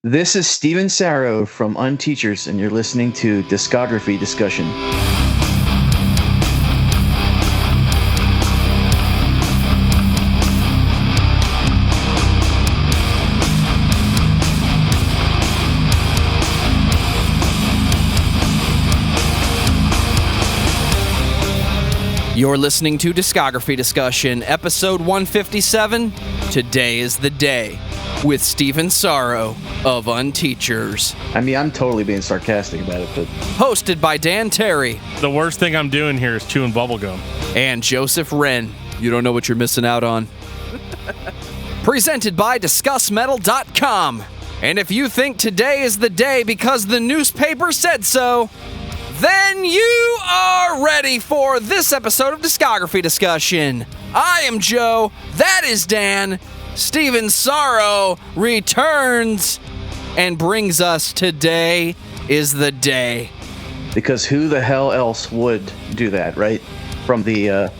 This is Stephen Sarro from Unteachers, and you're listening to Discography Discussion. You're listening to Discography Discussion, episode 157, Today is the Day, with Stephen Sarro of Unteachers. I mean, I'm totally being sarcastic about it, but... Hosted by Dan Terry. The worst thing I'm doing here is chewing bubblegum. And Joseph Wren. You don't know what you're missing out on. Presented by discussmetal.com. And if you think today is the day because the newspaper said so, then you are ready for this episode of Discography Discussion. I am Joe. That is Dan. Stephen Sarro returns and brings us Today is the Day. Because who the hell else would do that, right? From the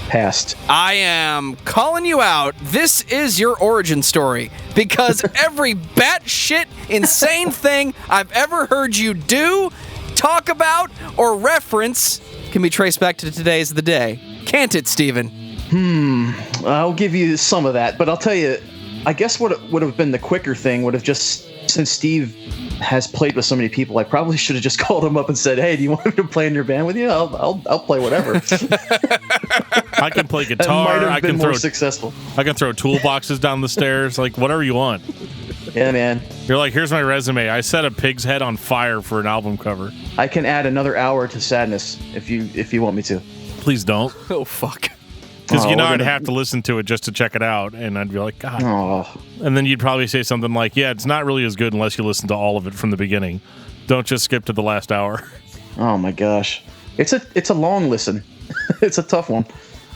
past. I am calling you out. This is your origin story. Because every batshit insane thing I've ever heard you do, talk about, or reference can be traced back to Today is the Day. Can't it, Stephen? I'll give you some of that, but I'll tell you, I guess what would have been the quicker thing would have just, since Steve has played with so many people, I probably should have just called him up and said, hey, do you want me to play in your band with you? I'll play whatever. I can play guitar. Might have I been can more throw successful. I can throw toolboxes down the stairs, like whatever you want. Yeah, man. You're like, here's my resume. I set a pig's head on fire for an album cover. I can add another hour to Sadness if you want me to. Please don't, Oh, fuck. because I'd have to listen to it just to check it out, and I'd be like, God. Oh, And then you'd probably say something like, yeah, it's not really as good unless you listen to all of it from the beginning. Don't just skip to the last hour. oh my gosh. It's a long listen. It's a tough one.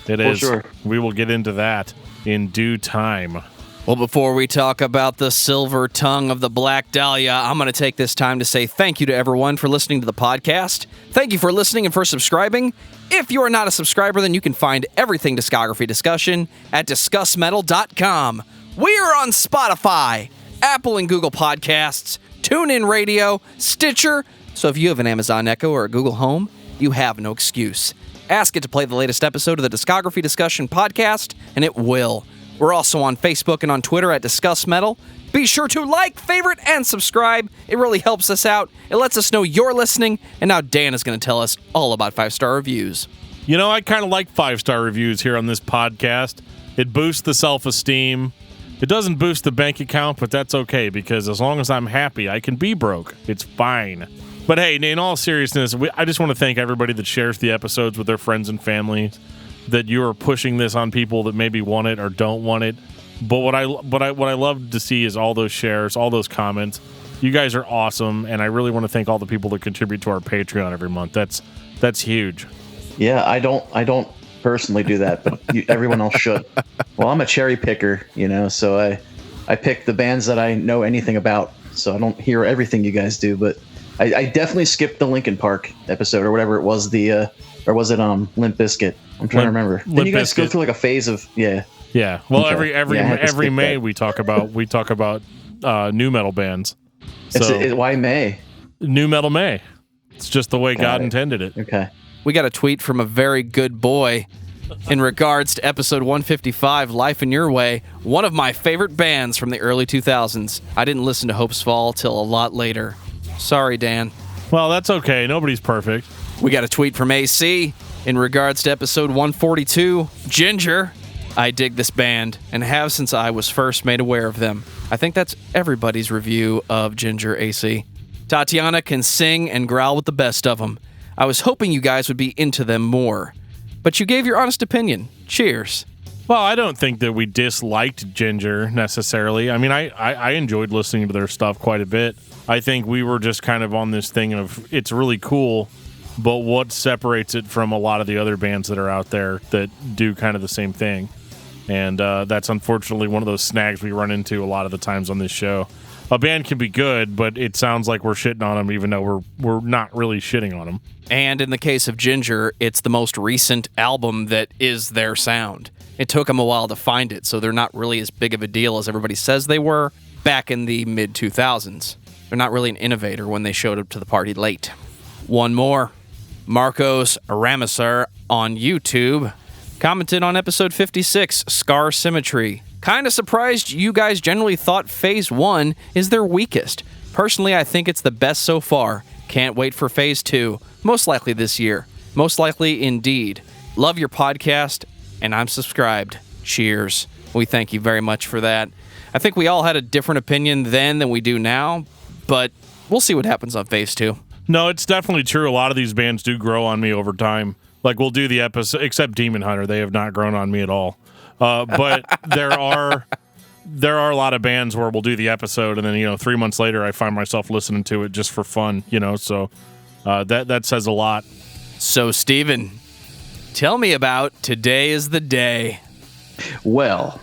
It For is. sure. We will get into that in due time. Well, before we talk about the silver tongue of the Black Dahlia, I'm going to take this time to say thank you to everyone for listening to the podcast. Thank you for listening and for subscribing. If you are not a subscriber, then you can find everything Discography Discussion at discussmetal.com. We are on Spotify, Apple and Google Podcasts, TuneIn Radio, Stitcher. So if you have an Amazon Echo or a Google Home, you have no excuse. Ask it to play the latest episode of the Discography Discussion podcast, and it will. We're also on Facebook and on Twitter at discussmetal. Be sure to like, favorite, and subscribe. It really helps us out. It lets us know you're listening. And now Dan is going to tell us all about 5-star reviews. You know, I kind of like 5-star reviews here on this podcast. It boosts the self-esteem. It doesn't boost the bank account, but that's okay, because as long as I'm happy, I can be broke. It's fine. But hey, in all seriousness, I just want to thank everybody that shares the episodes with their friends and families, that you are pushing this on people that maybe want it or don't want it. But what I love to see is all those shares, all those comments. You guys are awesome, and I really want to thank all the people that contribute to our Patreon every month. That's huge. yeah. I don't personally do that, but everyone else should. Well, I'm a cherry picker, so I pick the bands that I know anything about. So I don't hear everything you guys do, but I definitely skipped the Linkin Park episode or whatever it was. Or was it Limp Bizkit? I'm trying to remember. Didn't you guys go through like a phase of Yeah. Well, Okay. every May we talk about new metal bands. So why May? New Metal May. It's just the way God intended it. Okay. We got a tweet from a very good boy in regards to episode 155, Life in Your Way, one of my favorite bands from the early 2000s. I didn't listen to Hope's Fall till a lot later. Sorry, Dan. Well, that's okay. Nobody's perfect. We got a tweet from AC in regards to episode 142, Ginger. I dig this band and have since I was first made aware of them. I think that's everybody's review of Ginger, AC. Tatiana can sing and growl with the best of them. I was hoping you guys would be into them more, but you gave your honest opinion. Cheers. Well, I don't think that we disliked Ginger necessarily. I mean, I enjoyed listening to their stuff quite a bit. I think we were just kind of on this thing of it's really cool, but what separates it from a lot of the other bands that are out there that do kind of the same thing? And that's unfortunately one of those snags we run into a lot of the times on this show. A band can be good, but it sounds like we're shitting on them even though we're not really shitting on them. And in the case of Ginger, it's the most recent album that is their sound. It took them a while to find it, so they're not really as big of a deal as everybody says they were. back in the mid-2000s. They're not really an innovator when they showed up to the party late. One more. Marcos Aramisar on YouTube commented on episode 56, Scar Symmetry. Kind of surprised you guys generally thought Phase 1 is their weakest. Personally, I think it's the best so far. Can't wait for Phase 2. Most likely this year. Most likely indeed. Love your podcast, and I'm subscribed. Cheers. We thank you very much for that. I think we all had a different opinion then than we do now, but we'll see what happens on Phase 2. No, it's definitely true. A lot of these bands do grow on me over time. Like, we'll do the episode, except Demon Hunter. They have not grown on me at all. But there are a lot of bands where we'll do the episode, and then 3 months later, I find myself listening to it just for fun. So that says a lot. So, Stephen, tell me about Today is the Day. Well,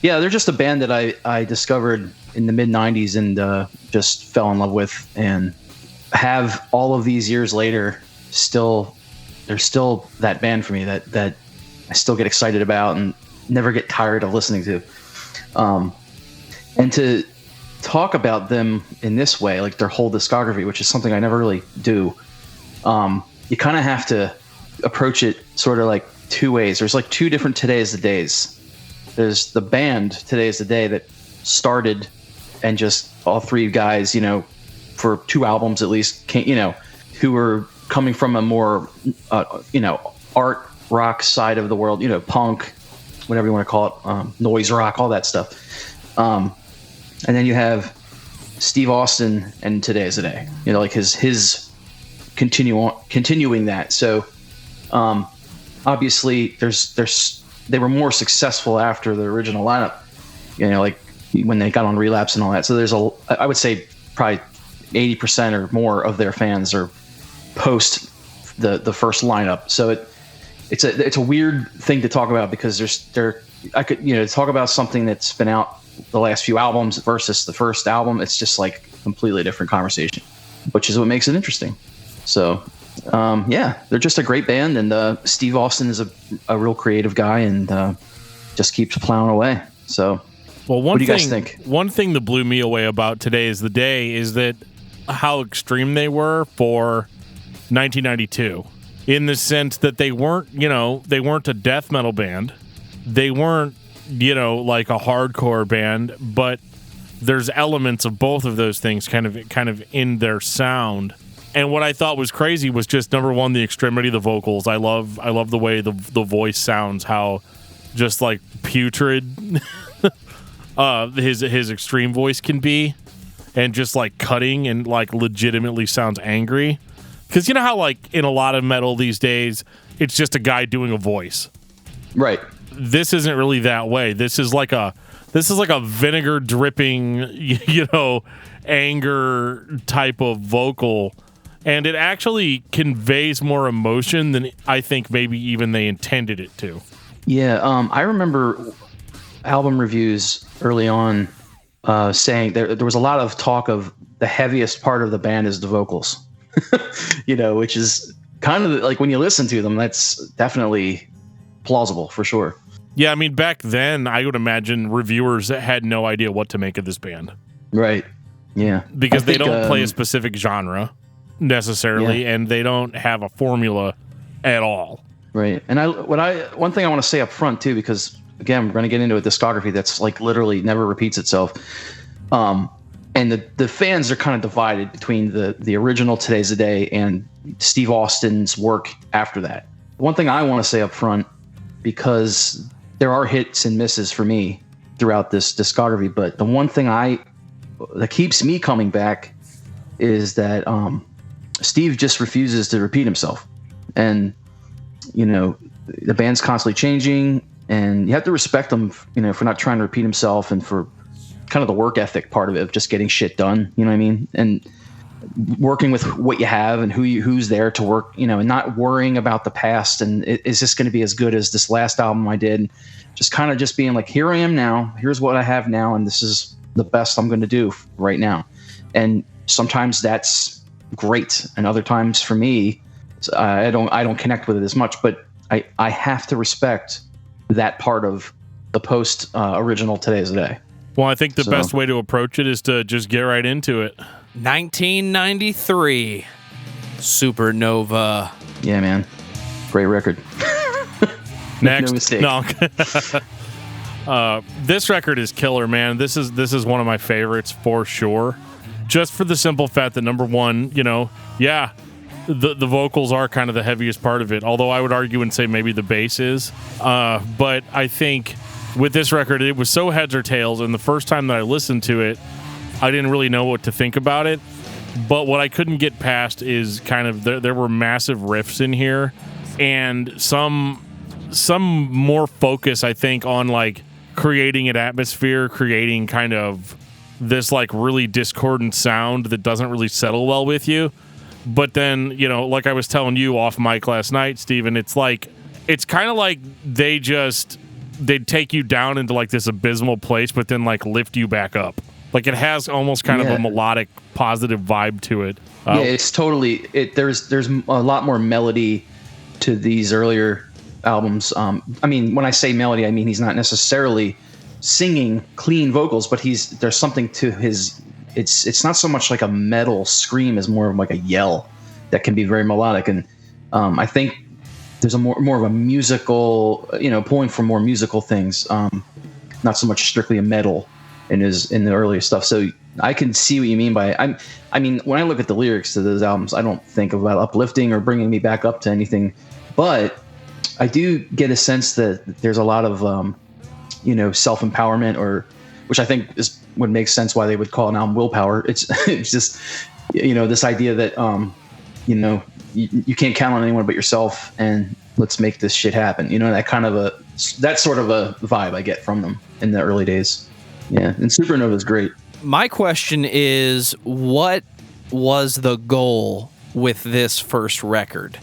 they're just a band that I discovered in the mid-90s and just fell in love with, and have all of these years later they're still that band for me that I still get excited about and never get tired of listening to. And to talk about them in this way, like their whole discography, which is something I never really do, you kind of have to approach it sort of like two ways. There's like two different Today is the Days. There's the band Today is the Day that started, and just all three guys, for 2 albums at least, who were coming from a more, art rock side of the world, punk, whatever you want to call it, noise rock, all that stuff. And then you have Steve Austin and Today is the Day, like his continuing that. So, obviously they were more successful after the original lineup, like when they got on Relapse and all that. So I would say probably 80% or more of their fans are post the first lineup. So it's a weird thing to talk about, because I could talk about something that's been out the last few albums versus the first album. It's just like a completely different conversation, which is what makes it interesting. So they're just a great band, and Steve Austin is a real creative guy, and just keeps plowing away. So, well, what do you guys think? One thing that blew me away about Today is the Day is that how extreme they were for 1992, in the sense that they weren't a death metal band, they weren't like a hardcore band, but there's elements of both of those things kind of in their sound. And what I thought was crazy was just, number one, the extremity of the vocals. I love the way the voice sounds, how just like putrid his extreme voice can be, and just like cutting and like legitimately sounds angry. Because you know how like in a lot of metal these days, it's just a guy doing a voice. Right. This isn't really that way. This is like a vinegar dripping, anger type of vocal. And it actually conveys more emotion than I think maybe even they intended it to. Yeah, I remember album reviews early on saying there was a lot of talk of the heaviest part of the band is the vocals, which is kind of like when you listen to them, that's definitely plausible for sure. Yeah, I mean, back then, I would imagine reviewers had no idea what to make of this band. Right. Yeah. Because they don't play a specific genre necessarily, and they don't have a formula at all. Right. And one thing I want to say up front too, because again, we're going to get into a discography that's like literally never repeats itself. And the fans are kind of divided between the original Today's the Day and Steve Austin's work after that. One thing I want to say up front, because there are hits and misses for me throughout this discography, but the one thing that keeps me coming back is that Steve just refuses to repeat himself. And, the band's constantly changing, and you have to respect him, for not trying to repeat himself, and for kind of the work ethic part of it, of just getting shit done, you know what I mean? And working with what you have and who's there to work, and not worrying about the past and is this going to be as good as this last album I did? Just kind of just being like, here I am now, here's what I have now, and this is the best I'm going to do right now. And sometimes that's great, and other times for me, I don't connect with it as much, but I have to respect that part of the post original Today's the Day. Well, I think the best way to approach it is to just get right into it. 1993, Supernova. Yeah, man. Great record. Next. No mistake. No. This record is killer, man. This is one of my favorites for sure. Just for the simple fact that, number one, the vocals are kind of the heaviest part of it, although I would argue and say maybe the bass is. But I think with this record, it was so heads or tails, and the first time that I listened to it, I didn't really know what to think about it. But what I couldn't get past is kind of there were massive riffs in here, and some more focus, I think, on like creating an atmosphere, creating kind of this like really discordant sound that doesn't really settle well with you. But then, like I was telling you off mic last night, Stephen, it's kind of like they'd take you down into like this abysmal place, but then like lift you back up. Like it has almost kind of a melodic, positive vibe to it. It's totally there's a lot more melody to these earlier albums. I mean, when I say melody, I mean he's not necessarily singing clean vocals, but there's something to his. It's not so much like a metal scream as more of like a yell that can be very melodic, and I think there's a more of a musical, pulling from more musical things, not so much strictly a metal in the earlier stuff. So I can see what you mean by it. I mean, when I look at the lyrics to those albums, I don't think about uplifting or bringing me back up to anything, but I do get a sense that there's a lot of, self-empowerment, or which I think would make sense why they would call an album Willpower. It's just, this idea that, you can't count on anyone but yourself, and let's make this shit happen. That sort of a vibe I get from them in the early days. Yeah, and Supernova is great. My question is, what was the goal with this first record?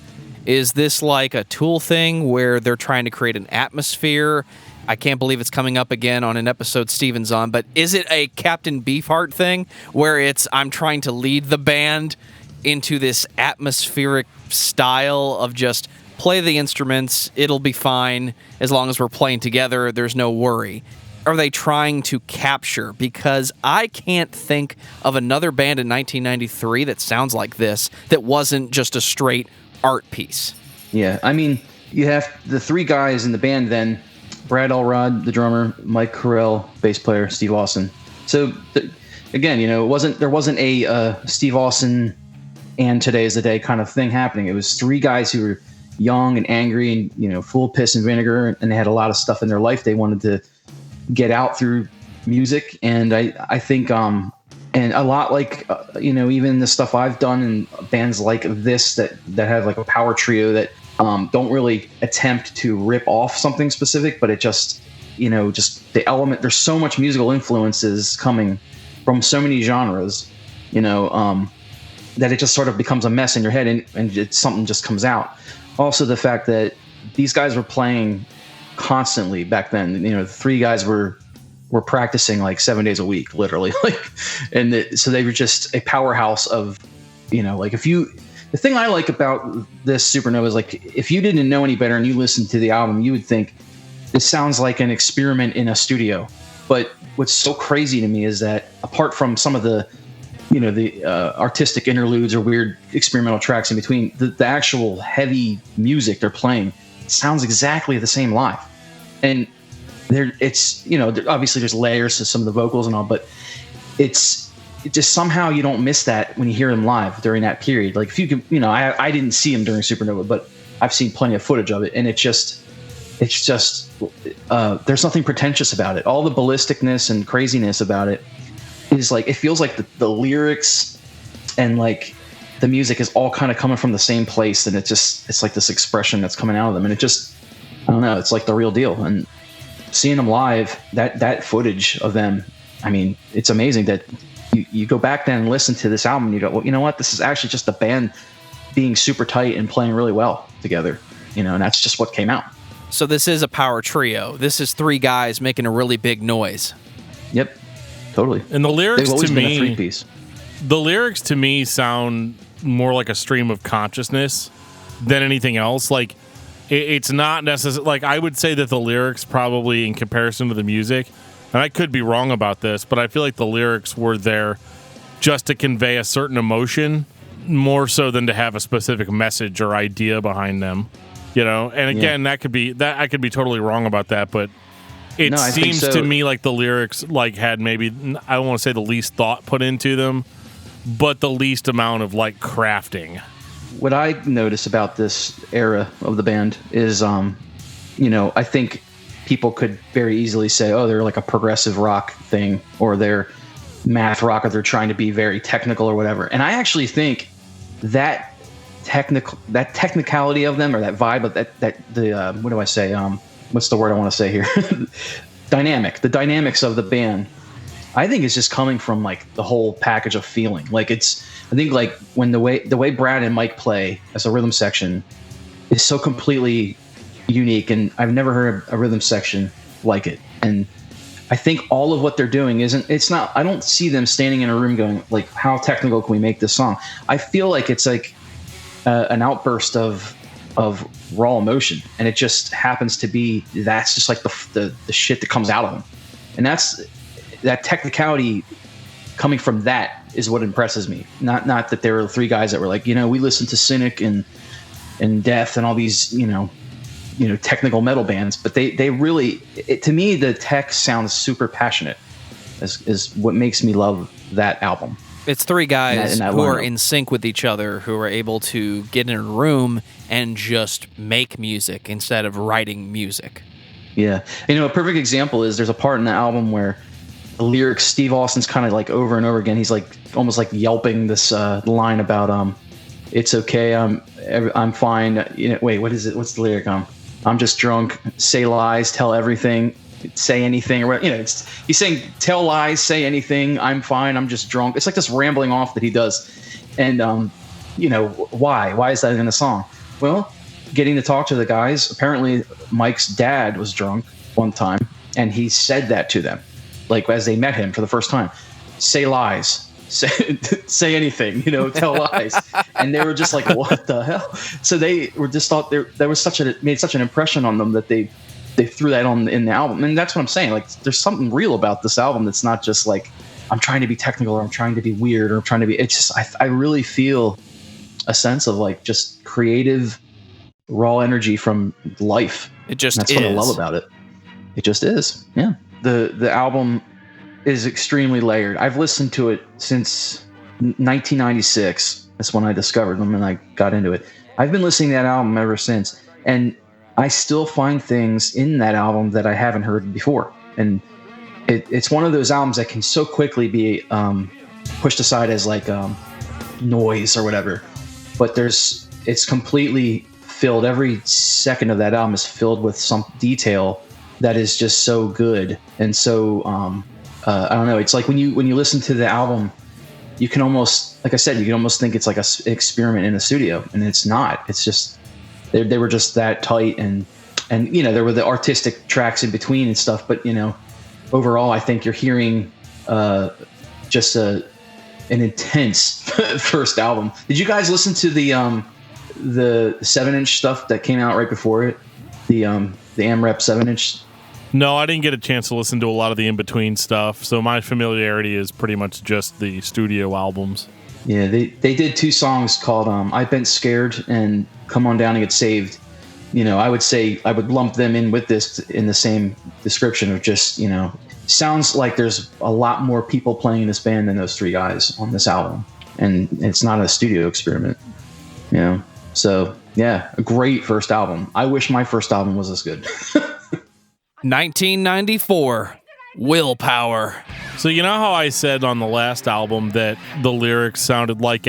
Is this like a Tool thing where they're trying to create an atmosphere? I can't believe it's coming up again on an episode Steven's on, but is it a Captain Beefheart thing where I'm trying to lead the band into this atmospheric style of just play the instruments, it'll be fine as long as we're playing together, there's no worry? Are they trying to capture? Because I can't think of another band in 1993 that sounds like this that wasn't just a straight art piece. Yeah, I mean, you have the three guys in the band then, Brad Elrod, the drummer, Mike Carell, bass player, Steve Austin. So, again, there wasn't a Steve Austin and Today's the Day kind of thing happening. It was three guys who were young and angry and, full of piss and vinegar, and they had a lot of stuff in their life they wanted to get out through music. And I think, and a lot like, even the stuff I've done in bands like this that have like a power trio that don't really attempt to rip off something specific, but it just the element, there's so much musical influences coming from so many genres, that it just sort of becomes a mess in your head, and something just comes out. Also, the fact that these guys were playing constantly back then. The three guys were practicing like 7 days a week, literally. So they were just a powerhouse of, the thing I like about this Supernova is like, if you didn't know any better and you listened to the album, you would think this sounds like an experiment in a studio. But what's so crazy to me is that apart from some of the, artistic interludes or weird experimental tracks in between, the actual heavy music they're playing sounds exactly the same live. And obviously there's layers to some of the vocals and all, but it just somehow you don't miss that when you hear them live during that period. Like if you can, I didn't see him during Supernova, but I've seen plenty of footage of it, and it's just there's nothing pretentious about it. All the ballisticness and craziness about it is like, it feels like the lyrics and like the music is all kind of coming from the same place, and it's like this expression that's coming out of them, and it just, I don't know, it's like the real deal. And seeing them live, that footage of them, I mean, it's amazing that you go back then and listen to this album and you go, well, you know what, this is actually just the band being super tight and playing really well together, and that's just what came out. So this is a power trio. This is three guys making a really big noise. Yep, totally. And the lyrics, they've always to been me, a three-piece. The lyrics to me sound more like a stream of consciousness than anything else. Like, it's not necessarily like I would say that the lyrics probably in comparison to the music, and I could be wrong about this, but I feel like the lyrics were there just to convey a certain emotion more so than to have a specific message or idea behind them, you know. And again, that could be that I could be totally wrong about that, but it seems to me like the lyrics like had maybe, I don't want to say the least thought put into them, but the least amount of like crafting. What I notice about this era of the band is, I think people could very easily say, oh, they're like a progressive rock thing, or they're math rock, or they're trying to be very technical or whatever. And I actually think that technicality of them, or that vibe of what do I say? What's the word I want to say here? The dynamics of the band, I think it's just coming from like the whole package of feeling. Like I think like when the way Brad and Mike play as a rhythm section is so completely unique, and I've never heard a rhythm section like it. And I think all of what they're doing I don't see them standing in a room going like, how technical can we make this song? I feel like it's like an outburst of raw emotion, and it just happens to be, that's just like the shit that comes out of them. And that technicality coming from that is what impresses me. Not that there were three guys that were like, we listen to Cynic and Death and all these, technical metal bands, but they really, to me, the tech sounds super passionate is what makes me love that album. It's three guys in that who are lineup. in sync with each other, who are able to get in a room and just make music instead of writing music. Yeah. A perfect example is there's a part in the album where the lyrics, Steve Austin's kind of like over and over again, he's like almost like yelping this line about it's okay, I'm fine. Wait, what is it? What's the lyric? I'm just drunk. Say lies, tell everything, say anything. Or he's saying tell lies, say anything. I'm fine. I'm just drunk. It's like this rambling off that he does, and why? Why is that in a song? Well, getting to talk to the guys. Apparently, Mike's dad was drunk one time, and he said that to them, like as they met him for the first time. Say lies. Say anything, tell lies. And they were just like, what the hell? So they were just thought there was made such an impression on them that they threw that on in the album. And that's what I'm saying. Like, there's something real about this album that's not just like, I'm trying to be technical, or I'm trying to be weird, or I'm trying to be, it's just, I really feel a sense of like just creative, raw energy from life. It just That's is. what I love about it. It just is. Yeah. The album is extremely layered. I've listened to it since 1996. That's when I discovered them and I got into it. I've been listening to that album ever since, and I still find things in that album that I haven't heard before. And it's one of those albums that can so quickly be pushed aside as like noise or whatever. But it's completely filled. Every second of that album is filled with some detail that is just so good. And so I don't know. It's like when you listen to the album, you can almost, like I said, you can almost think it's like an experiment in the studio, and it's not. It's just they were just that tight, and there were the artistic tracks in between and stuff. But overall, I think you're hearing just an intense first album. Did you guys listen to the 7-inch stuff that came out right before it? The AMREP 7-inch. No, I didn't get a chance to listen to a lot of the in-between stuff, so my familiarity is pretty much just the studio albums. Yeah, they did 2 songs called I've Been Scared and Come On Down and Get Saved. I would say I would lump them in with this in the same description of just, sounds like there's a lot more people playing in this band than those 3 guys on this album. And it's not a studio experiment, So, yeah, a great first album. I wish my first album was as good. 1994, Willpower. So you know how I said on the last album that the lyrics sounded like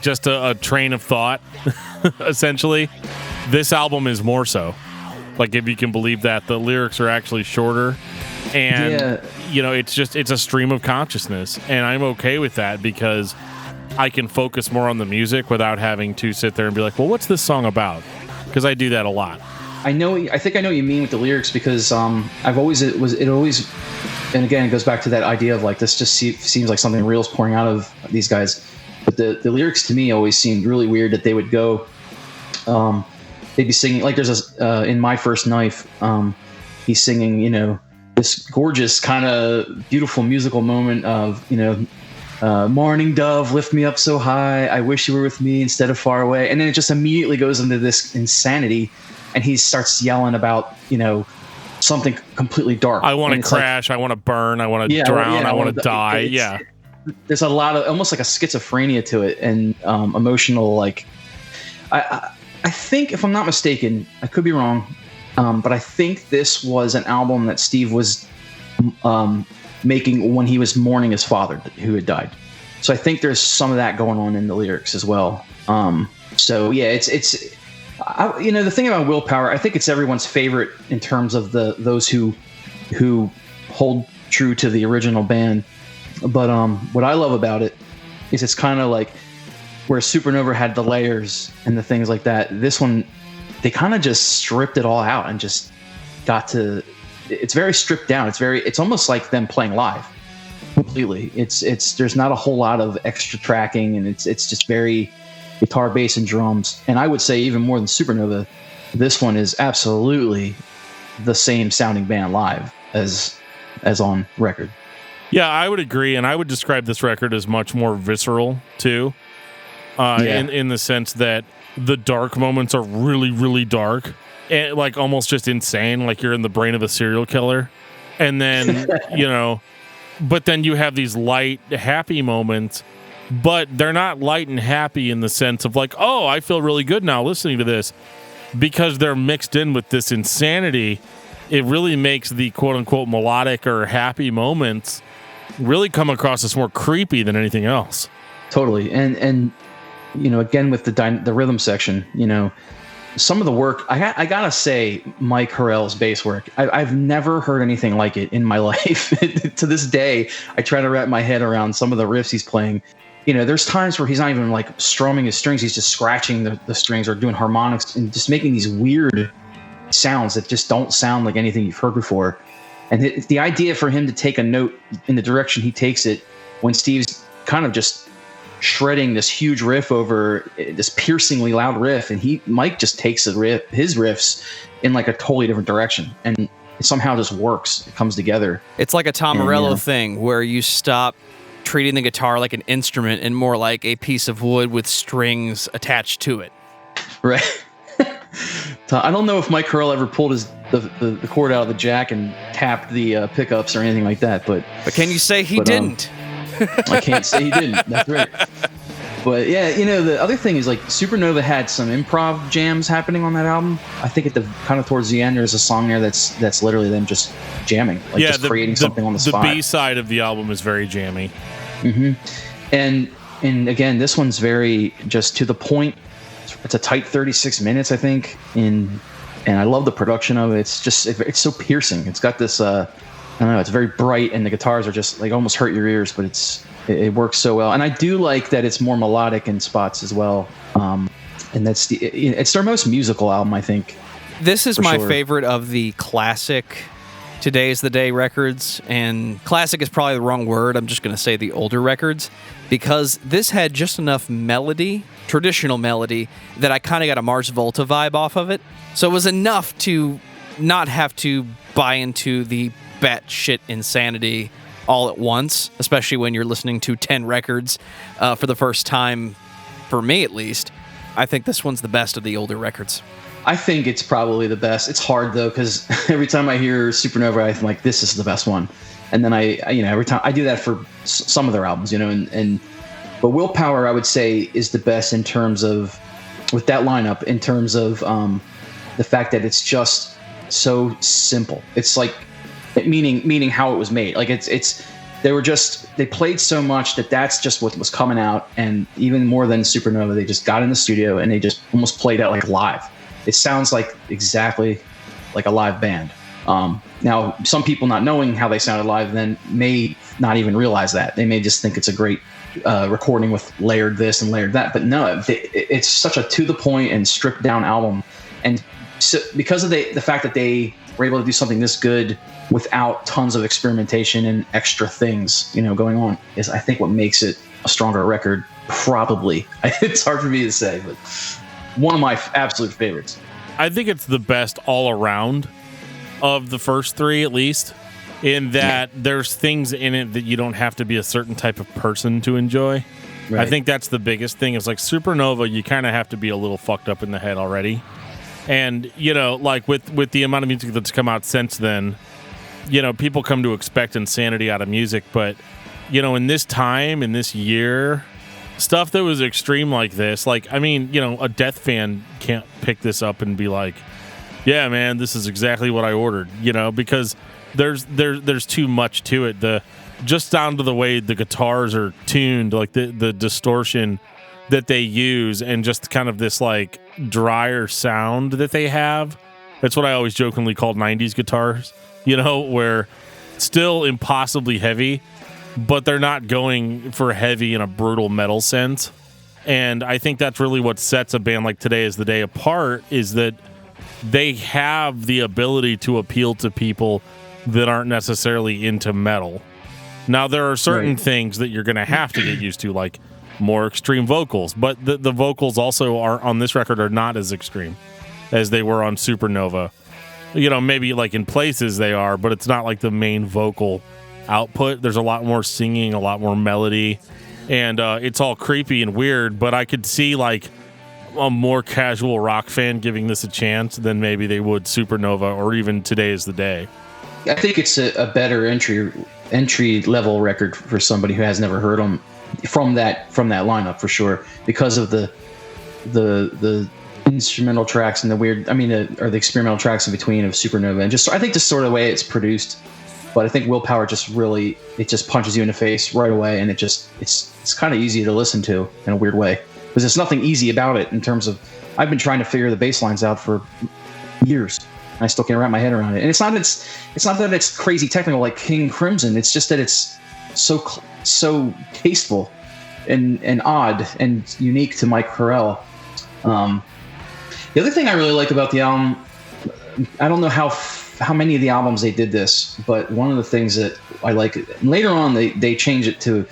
just a train of thought, essentially? This album is more so. Like, if you can believe that, the lyrics are actually shorter, and it's a stream of consciousness, and I'm okay with that because I can focus more on the music without having to sit there and be like, well, what's this song about? Because I do that a lot. I think I know what you mean with the lyrics, because I've always, and again, it goes back to that idea of like, this just seems like something real is pouring out of these guys. But the lyrics to me always seemed really weird that they would go, they'd be singing, like there's a in My First Knife, he's singing, you know, this gorgeous kind of beautiful musical moment of, you know, morning dove, lift me up so high, I wish you were with me instead of far away. And then it just immediately goes into this insanity, and he starts yelling about, you know, something completely dark. I want to crash, I want to burn, I want to drown, I want to die. There's a lot of almost like a schizophrenia to it, and emotional, like I think, if I'm not mistaken, I could be wrong, but I think this was an album that Steve was making when he was mourning his father who had died. So I think there's some of that going on in the lyrics as well. So yeah, it's you know, the thing about Willpower, I think it's everyone's favorite in terms of those who hold true to the original band. But what I love about it is it's kind of like where Supernova had the layers and the things like that. This one, they kind of just stripped it all out and just got to. It's very stripped down. It's almost like them playing live completely. There's not a whole lot of extra tracking, and it's just very guitar, bass, and drums. And I would say even more than Supernova, this one is absolutely the same sounding band live as on record. Yeah, I would agree, and I would describe this record as much more visceral too, in the sense that the dark moments are really, really dark, and like almost just insane, like you're in the brain of a serial killer. And then you know, but then you have these light, happy moments, but they're not light and happy in the sense of like, oh, I feel really good now listening to this, because they're mixed in with this insanity. It really makes the quote unquote melodic or happy moments really come across as more creepy than anything else. Totally. And you know, again with the rhythm section, you know, some of the work, I gotta say, Mike Harrell's bass work, I've never heard anything like it in my life. To this day, I try to wrap my head around some of the riffs he's playing. You know, there's times where he's not even like strumming his strings, he's just scratching the strings or doing harmonics and just making these weird sounds that just don't sound like anything you've heard before. And the idea for him to take a note in the direction he takes it, when Steve's kind of just shredding this huge riff over this piercingly loud riff, and Mike just takes his riffs in like a totally different direction, and it somehow just works. It comes together. It's like a Tom Morello thing where you stop treating the guitar like an instrument and more like a piece of wood with strings attached to it. Right. I don't know if Mike Harrell ever pulled the cord out of the jack and tapped the pickups or anything like that, but can you say he didn't? I can't say he didn't. That's right. But yeah, you know, the other thing is like Supernova had some improv jams happening on that album. I think at the kind of towards the end, there's a song there that's literally them just jamming, like just creating something on the spot. The B side of the album is very jammy. Mm-hmm. And again, this one's very just to the point. It's a tight 36 minutes, I think, and I love the production of it. It's so piercing. It's got this, I don't know, it's very bright, and the guitars are just like almost hurt your ears, but it works so well. And I do like that it's more melodic in spots as well. And it's their most musical album, I think. This is my favorite of the classic Today's the Day records, and classic is probably the wrong word. I'm just going to say the older records, because this had just enough melody, traditional melody, that I kind of got a Mars Volta vibe off of it. So it was enough to not have to buy into the batshit insanity all at once, especially when you're listening to 10 records for the first time, for me at least. I think this one's the best of the older records. I think it's probably the best. It's hard though, because every time I hear Supernova, I'm like, this is the best one. And then every time I do that for some of their albums, but Willpower, I would say, is the best in terms of, with that lineup, in terms of the fact that it's just so simple. It's like, meaning how it was made. Like they played so much that's just what was coming out. And even more than Supernova, they just got in the studio and they just almost played it like live. It sounds like exactly like a live band. Now, some people not knowing how they sounded live then may not even realize that. They may just think it's a great recording with layered this and layered that. But no, it's such a to the point and stripped down album. And so because of the fact that they were able to do something this good without tons of experimentation and extra things, going on, is I think what makes it a stronger record. Probably. It's hard for me to say, but one of my absolute favorites. I think it's the best all around of the first three, at least, in that there's things in it that you don't have to be a certain type of person to enjoy. Right. I think that's the biggest thing. It's like Supernova, you kind of have to be a little fucked up in the head already. And, like with the amount of music that's come out since then, people come to expect insanity out of music. But, in this time, in this year, stuff that was extreme like this, a Death fan can't pick this up and be like, yeah, man, this is exactly what I ordered, because there's too much to it. Just down to the way the guitars are tuned, like the distortion that they use, and just kind of this like drier sound that they have. That's what I always jokingly called 90s guitars, where still impossibly heavy, but they're not going for heavy in a brutal metal sense. And I think that's really what sets a band like Today Is the Day apart, is that they have the ability to appeal to people that aren't necessarily into metal. Now, there are certain things that you're going to have to get used to, like more extreme vocals, but the vocals also are on this record are not as extreme as they were on Supernova. Maybe like in places they are, but it's not like the main vocal output. There's a lot more singing, a lot more melody, and it's all creepy and weird, but I could see like a more casual rock fan giving this a chance than maybe they would Supernova or even Today Is the Day. I think it's a better entry level record for somebody who has never heard them from that lineup, for sure, because of the instrumental tracks and the weird, or the experimental tracks in between of Supernova, and just I think just sort of the way it's produced. But I think Willpower just punches you in the face right away, and it's kind of easy to listen to in a weird way, because there's nothing easy about it in terms of, I've been trying to figure the bass lines out for years. I still can't wrap my head around it. And it's not that it's crazy technical like King Crimson. It's just that it's so tasteful and odd and unique to Mike Corell. The other thing I really like about the album, I don't know how many of the albums they did this, but one of the things that I like, later on they change it to,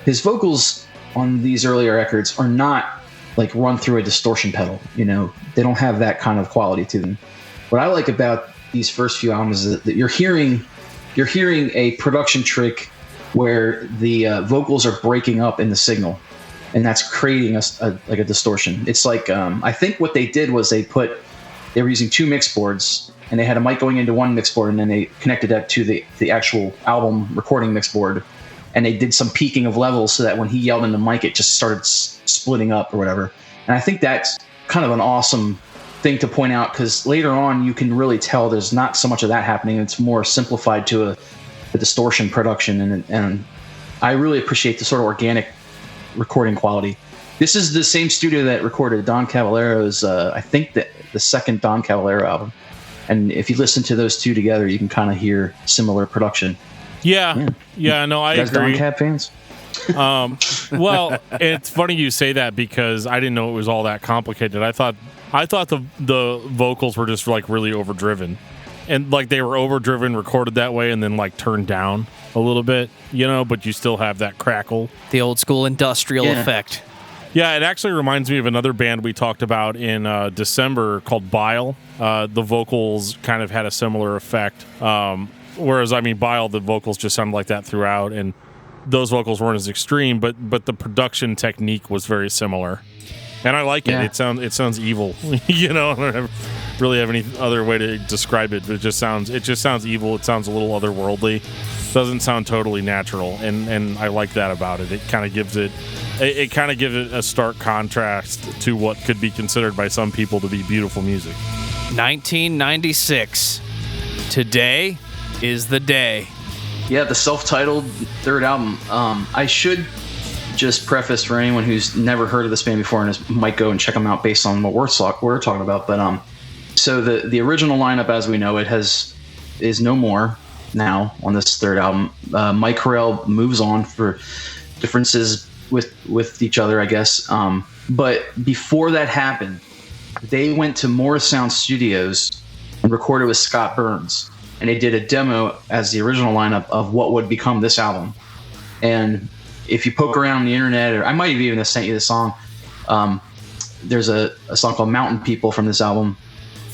his vocals on these earlier records are not like run through a distortion pedal. They don't have that kind of quality to them. What I like about these first few albums is that you're hearing a production trick where the vocals are breaking up in the signal, and that's creating a distortion. It's like I think what they did was they were using two mix boards, and they had a mic going into one mix board, and then they connected that to the actual album recording mix board, and they did some peaking of levels so that when he yelled in the mic, it just started splitting up or whatever. And I think that's kind of an awesome thing to point out, because later on you can really tell there's not so much of that happening. It's more simplified to a distortion production, and I really appreciate the sort of organic recording quality. This is the same studio that recorded Don Cavallero's I think the second Don Cavallero album, and if you listen to those two together, you can kind of hear similar production. No, I agree. Don Cav fans? Well, it's funny you say that, because I didn't know it was all that complicated. I thought the vocals were just like really overdriven, and like they were overdriven, recorded that way, and then like turned down a little bit, but you still have that crackle, the old school industrial effect. Yeah, it actually reminds me of another band we talked about in December called Bile. The vocals kind of had a similar effect, whereas Bile, the vocals just sounded like that throughout, and those vocals weren't as extreme, but the production technique was very similar. And I like it. It sounds evil. I don't really have any other way to describe it, but it just sounds evil. It sounds a little otherworldly. Doesn't sound totally natural, and I like that about it. It kind of gives it a stark contrast to what could be considered by some people to be beautiful music. 1996. Today Is the Day. Yeah, the self-titled third album. I should just preface for anyone who's never heard of this band before and might go and check them out based on what we're talking about. But so the original lineup, as we know it, is no more now on this third album. Mike Corell moves on for differences with each other, I guess. But before that happened, they went to Morris Sound Studios and recorded with Scott Burns, and they did a demo as the original lineup of what would become this album. And if you poke around the internet, or I might have even sent you the song, there's a song called Mountain People from this album,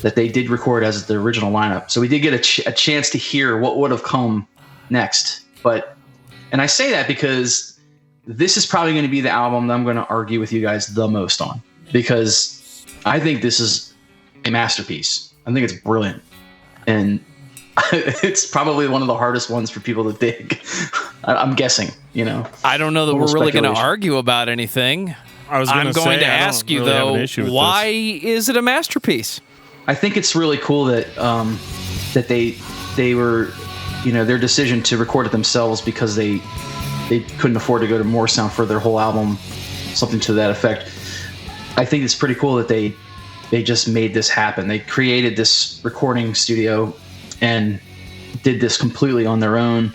that they did record as the original lineup. So we did get a chance to hear what would have come next. And I say that because this is probably going to be the album that I'm going to argue with you guys the most on, because I think this is a masterpiece. I think it's brilliant. And it's probably one of the hardest ones for people to dig. I'm guessing, I don't know that we're really going to argue about anything. I'm going to ask you, though, why is it a masterpiece? I think it's really cool that that they were, their decision to record it themselves because they couldn't afford to go to Morrisound for their whole album, something to that effect. I think it's pretty cool that they just made this happen. They created this recording studio and did this completely on their own.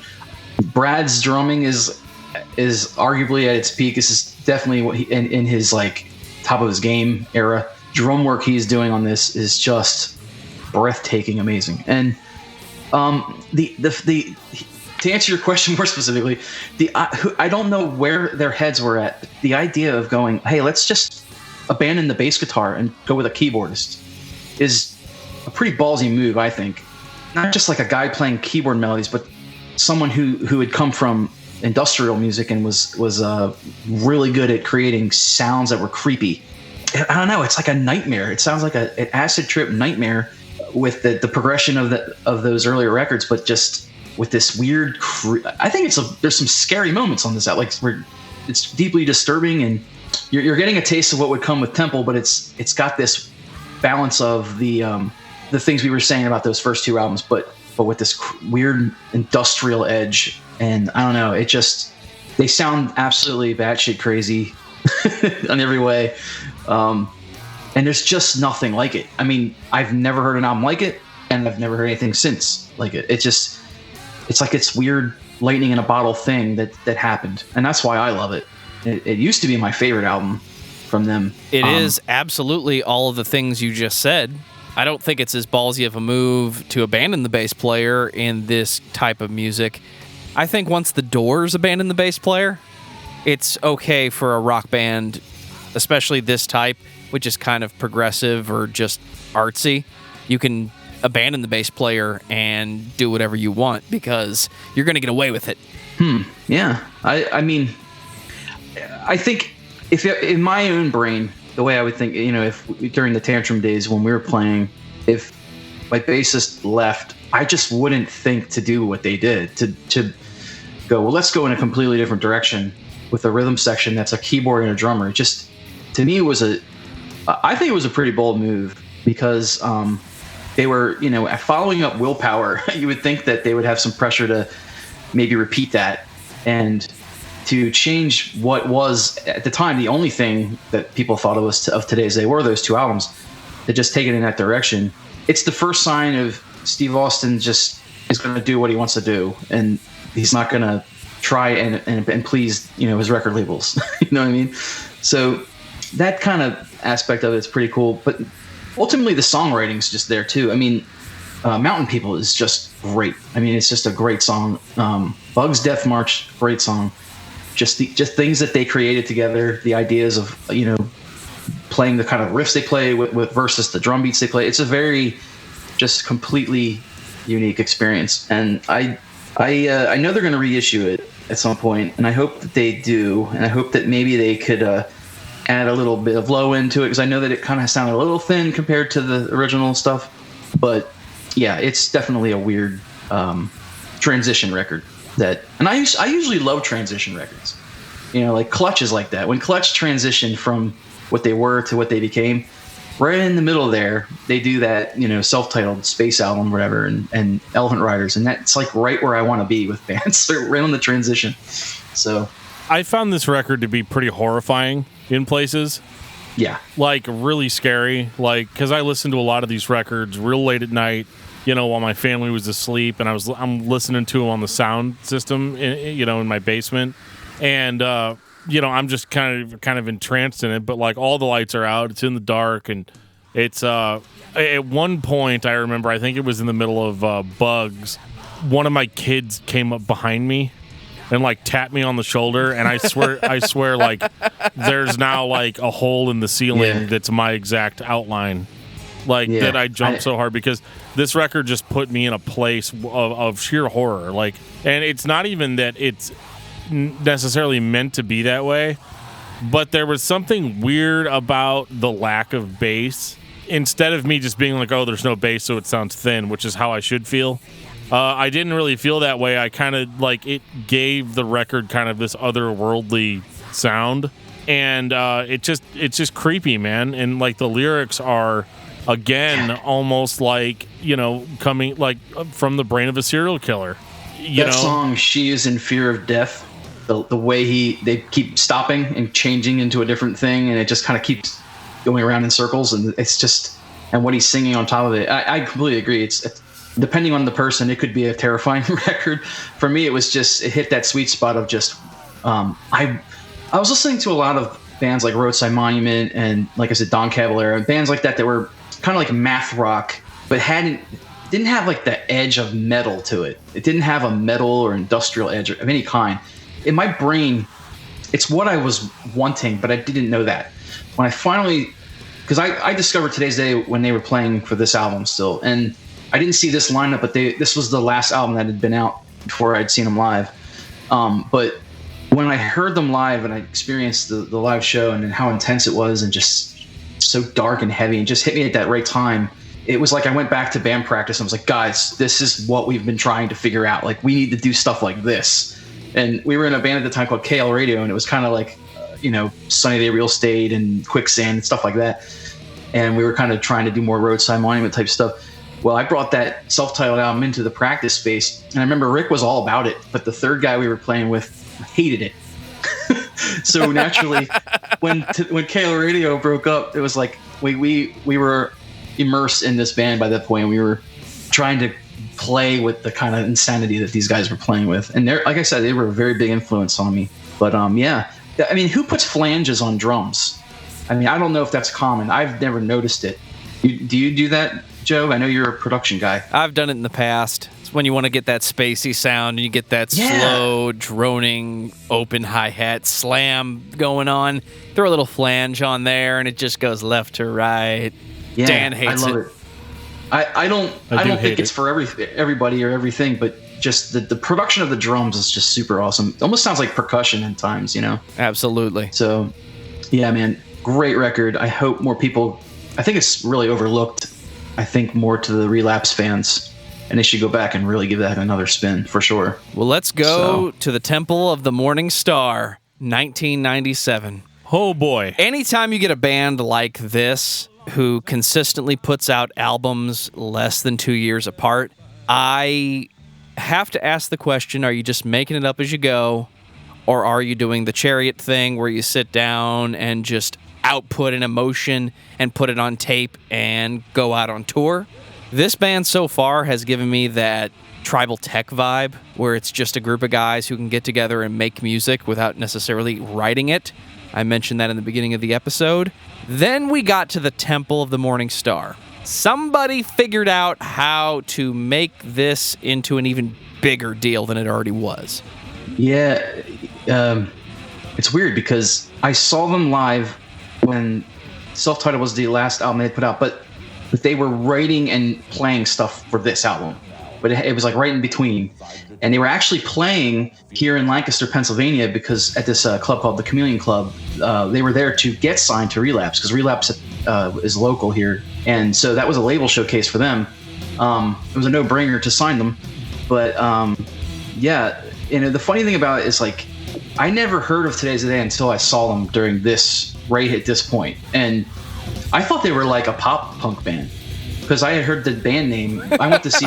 Brad's drumming is arguably at its peak. This is definitely what he in his like top of his game era. Drum work he's doing on this is just breathtaking, amazing. And the to answer your question more specifically, I don't know where their heads were at. The idea of going, hey, let's just abandon the bass guitar and go with a keyboardist is a pretty ballsy move, I think. Not just like a guy playing keyboard melodies, but someone who had come from industrial music and was really good at creating sounds that were creepy. I don't know. It's like a nightmare. It sounds like an acid trip nightmare with the progression of those earlier records, but just with this weird. I think there's some scary moments on this out. Like where it's deeply disturbing, and you're getting a taste of what would come with Temple, but it's got this balance of the things we were saying about those first two albums, but with this weird industrial edge. And I don't know. They sound absolutely batshit crazy in every way. And there's just nothing like it. I mean, I've never heard an album like it, and I've never heard anything since like it. It's like it's weird lightning in a bottle thing that happened. And that's why I love it. It used to be my favorite album from them. It is absolutely all of the things you just said. I don't think it's as ballsy of a move to abandon the bass player in this type of music. I think once the Doors abandon the bass player, it's okay for a rock band, especially this type, which is kind of progressive or just artsy. You can abandon the bass player and do whatever you want because you're going to get away with it. Yeah. I mean, I think if in my own brain, the way I would think, if during the Tantrum days when we were playing, if my bassist left, I just wouldn't think to do what they did to go, well, let's go in a completely different direction with a rhythm section that's a keyboard and a drummer. Just to me, I think it was a pretty bold move because they were, following up Willpower. You would think that they would have some pressure to maybe repeat that and to change what was at the time the only thing that people thought of today's they were those two albums. To just take it in that direction. It's the first sign of Steve Austin just is going to do what he wants to do, and he's not going to try and please his record labels. You know what I mean? So that kind of aspect of it's pretty cool. But ultimately, the songwriting's just there too. I mean, Mountain People is just great. I mean, it's just a great song. Bugs Death March, great song. Just things that they created together. The ideas of playing the kind of riffs they play with versus the drum beats they play. It's a very just completely unique experience, and I know they're going to reissue it at some point, and I hope that they do, and I hope that maybe they could add a little bit of low end to it, because I know that it kind of sounded a little thin compared to the original stuff. But yeah, it's definitely a weird transition record. And I usually love transition records. Like Clutch is like that. When Clutch transitioned from what they were to what they became, right in the middle there, they do that, self-titled Space album, whatever, and Elephant Riders, and that's like right where I want to be with bands. They're right on the transition. So I found this record to be pretty horrifying in places. Yeah. Like really scary. Like, because I listened to a lot of these records real late at night, while my family was asleep, and I'm listening to them on the sound system, in my basement, and I'm just kind of entranced in it. But like all the lights are out, it's in the dark, and it's at one point I remember, I think it was in the middle of Bugs, one of my kids came up behind me and like tapped me on the shoulder, and I swear like there's now like a hole in the ceiling that's my exact outline. that I jumped so hard because this record just put me in a place of sheer horror. Like, and it's not even that it's necessarily meant to be that way, but there was something weird about the lack of bass. Instead of me just being like, oh, there's no bass, so it sounds thin, which is how I should feel. I didn't really feel that way. I kind of like it gave the record kind of this otherworldly sound, and it's just creepy, man. And like the lyrics are again almost like coming like from the brain of a serial killer. That song, "She Is in Fear of Death," the way they keep stopping and changing into a different thing, and it just kind of keeps going around in circles, and it's just, and what he's singing on top of it, I completely agree. It's depending on the person, it could be a terrifying record. For me, it hit that sweet spot of just I was listening to a lot of bands like Roadside Monument and, like I said, Don Caballero, and bands like that were kind of like math rock, but didn't have like the edge of metal to it. It didn't have a metal or industrial edge of any kind. In my brain, it's what I was wanting, but I didn't know that. When I finally, because I discovered Today's Day when they were playing for this album still, and I didn't see this lineup, but this was the last album that had been out before I'd seen them live. But when I heard them live and I experienced the live show and how intense it was and just so dark and heavy and just hit me at that right time, it was like I went back to band practice and was like, guys, this is what we've been trying to figure out. Like, we need to do stuff like this. And we were in a band at the time called KL Radio, and it was kind of like, Sunny Day Real Estate and Quicksand and stuff like that. And we were kind of trying to do more Roadside Monument type stuff. Well, I brought that self-titled album into the practice space, and I remember Rick was all about it, but the third guy we were playing with hated it. So naturally, when KL Radio broke up, it was like we were immersed in this band by that point. We were trying to play with the kind of insanity that these guys were playing with, and like I said, they were a very big influence on me. But yeah. I mean, who puts flanges on drums? I mean, I don't know if that's common. I've never noticed it. Do you do that, Joe? I know you're a production guy. I've done it in the past. It's when you want to get that spacey sound and you get that slow, droning, open hi-hat slam going on. Throw a little flange on there, and it just goes left to right. Yeah, Dan hates I love it. I don't think it's for everybody or everything, but just the production of the drums is just super awesome. It almost sounds like percussion at times, Absolutely. So, yeah, man, great record. I hope more people. I think it's really overlooked. I think more to the Relapse fans, and they should go back and really give that another spin for sure. Well, let's go to the Temple of the Morning Star, 1997. Oh boy! Anytime you get a band like this who consistently puts out albums less than 2 years apart, I have to ask the question, are you just making it up as you go, or are you doing the Chariot thing where you sit down and just output an emotion and put it on tape and go out on tour? This band so far has given me that tribal tech vibe where it's just a group of guys who can get together and make music without necessarily writing it. I mentioned that in the beginning of the episode. Then we got to the Temple of the Morning Star. Somebody figured out how to make this into an even bigger deal than it already was. Yeah, it's weird because I saw them live when Self-Titled was the last album they put out, but they were writing and playing stuff for this album. But it was like right in between. And they were actually playing here in Lancaster, Pennsylvania, because at this club called the Chameleon Club, they were there to get signed to Relapse, because Relapse is local here. And so that was a label showcase for them. It was a no-brainer to sign them. But yeah, the funny thing about it is, like, I never heard of Today's Day until I saw them during this, right at this point. And I thought they were like a pop punk band, because I had heard the band name. I went to see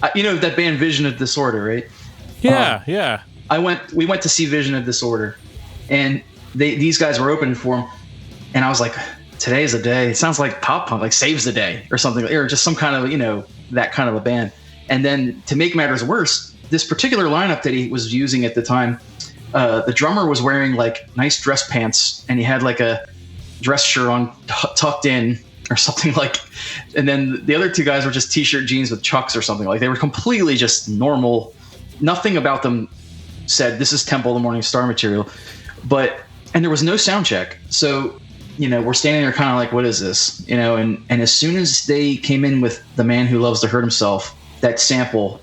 that band Vision of Disorder, right? Yeah, yeah. We went to see Vision of Disorder, and these guys were opening for them, and I was like, Today's the Day. It sounds like pop punk, like Saves the Day or something, or just some kind of, that kind of a band. And then to make matters worse, this particular lineup that he was using at the time, the drummer was wearing like nice dress pants, and he had like a dress shirt on tucked in or something, like, and then the other two guys were just t-shirt jeans with Chucks or something. Like, they were completely just normal. Nothing about them said this is Temple of the Morning Star material. And there was no sound check. So we're standing there kind of like, what is this? And as soon as they came in with The Man Who Loves to Hurt Himself, that sample,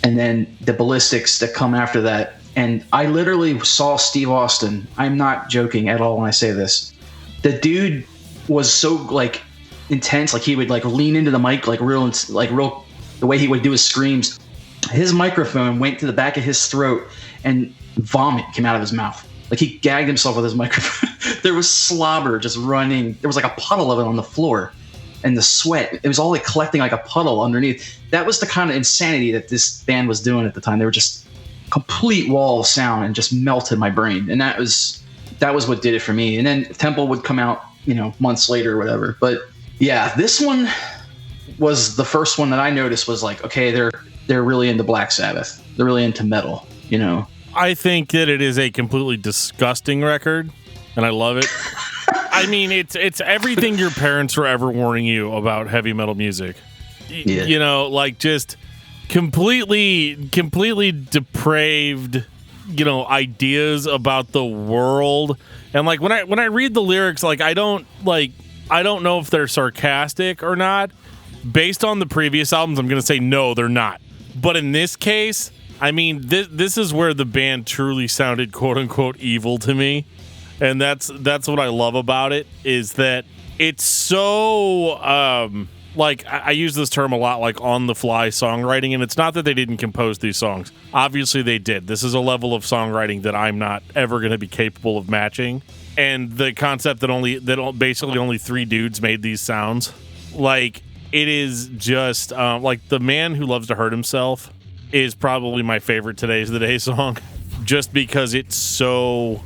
and then the ballistics that come after that, and I literally saw Steve Austin. I'm not joking at all when I say this. The dude was so like intense, like he would like lean into the mic like real, the way he would do his screams. His microphone went to the back of his throat and vomit came out of his mouth. Like he gagged himself with his microphone. There was slobber just running. There was like a puddle of it on the floor, and the sweat. It was all like collecting like a puddle underneath. That was the kind of insanity that this band was doing at the time. They were just complete wall of sound and just melted my brain. And that was what did it for me. And then Temple would come out, months later or whatever. But yeah, this one was the first one that I noticed was like, okay, they're really into Black Sabbath. They're really into metal, I think that it is a completely disgusting record, and I love it. I mean, it's everything your parents were ever warning you about heavy metal music. Yeah. Like just completely depraved, ideas about the world. And like when I read the lyrics, like I don't know if they're sarcastic or not. Based on the previous albums, I'm going to say no, they're not. But in this case, I mean, this is where the band truly sounded quote unquote evil to me. And that's what I love about it, is that it's so like I use this term a lot, like on the fly songwriting, and it's not that they didn't compose these songs. Obviously they did. This is a level of songwriting that I'm not ever going to be capable of matching. And the concept that basically only 3 dudes made these sounds, like it is just like The Man Who Loves to Hurt Himself is probably my favorite Today's the Day song, just because it's so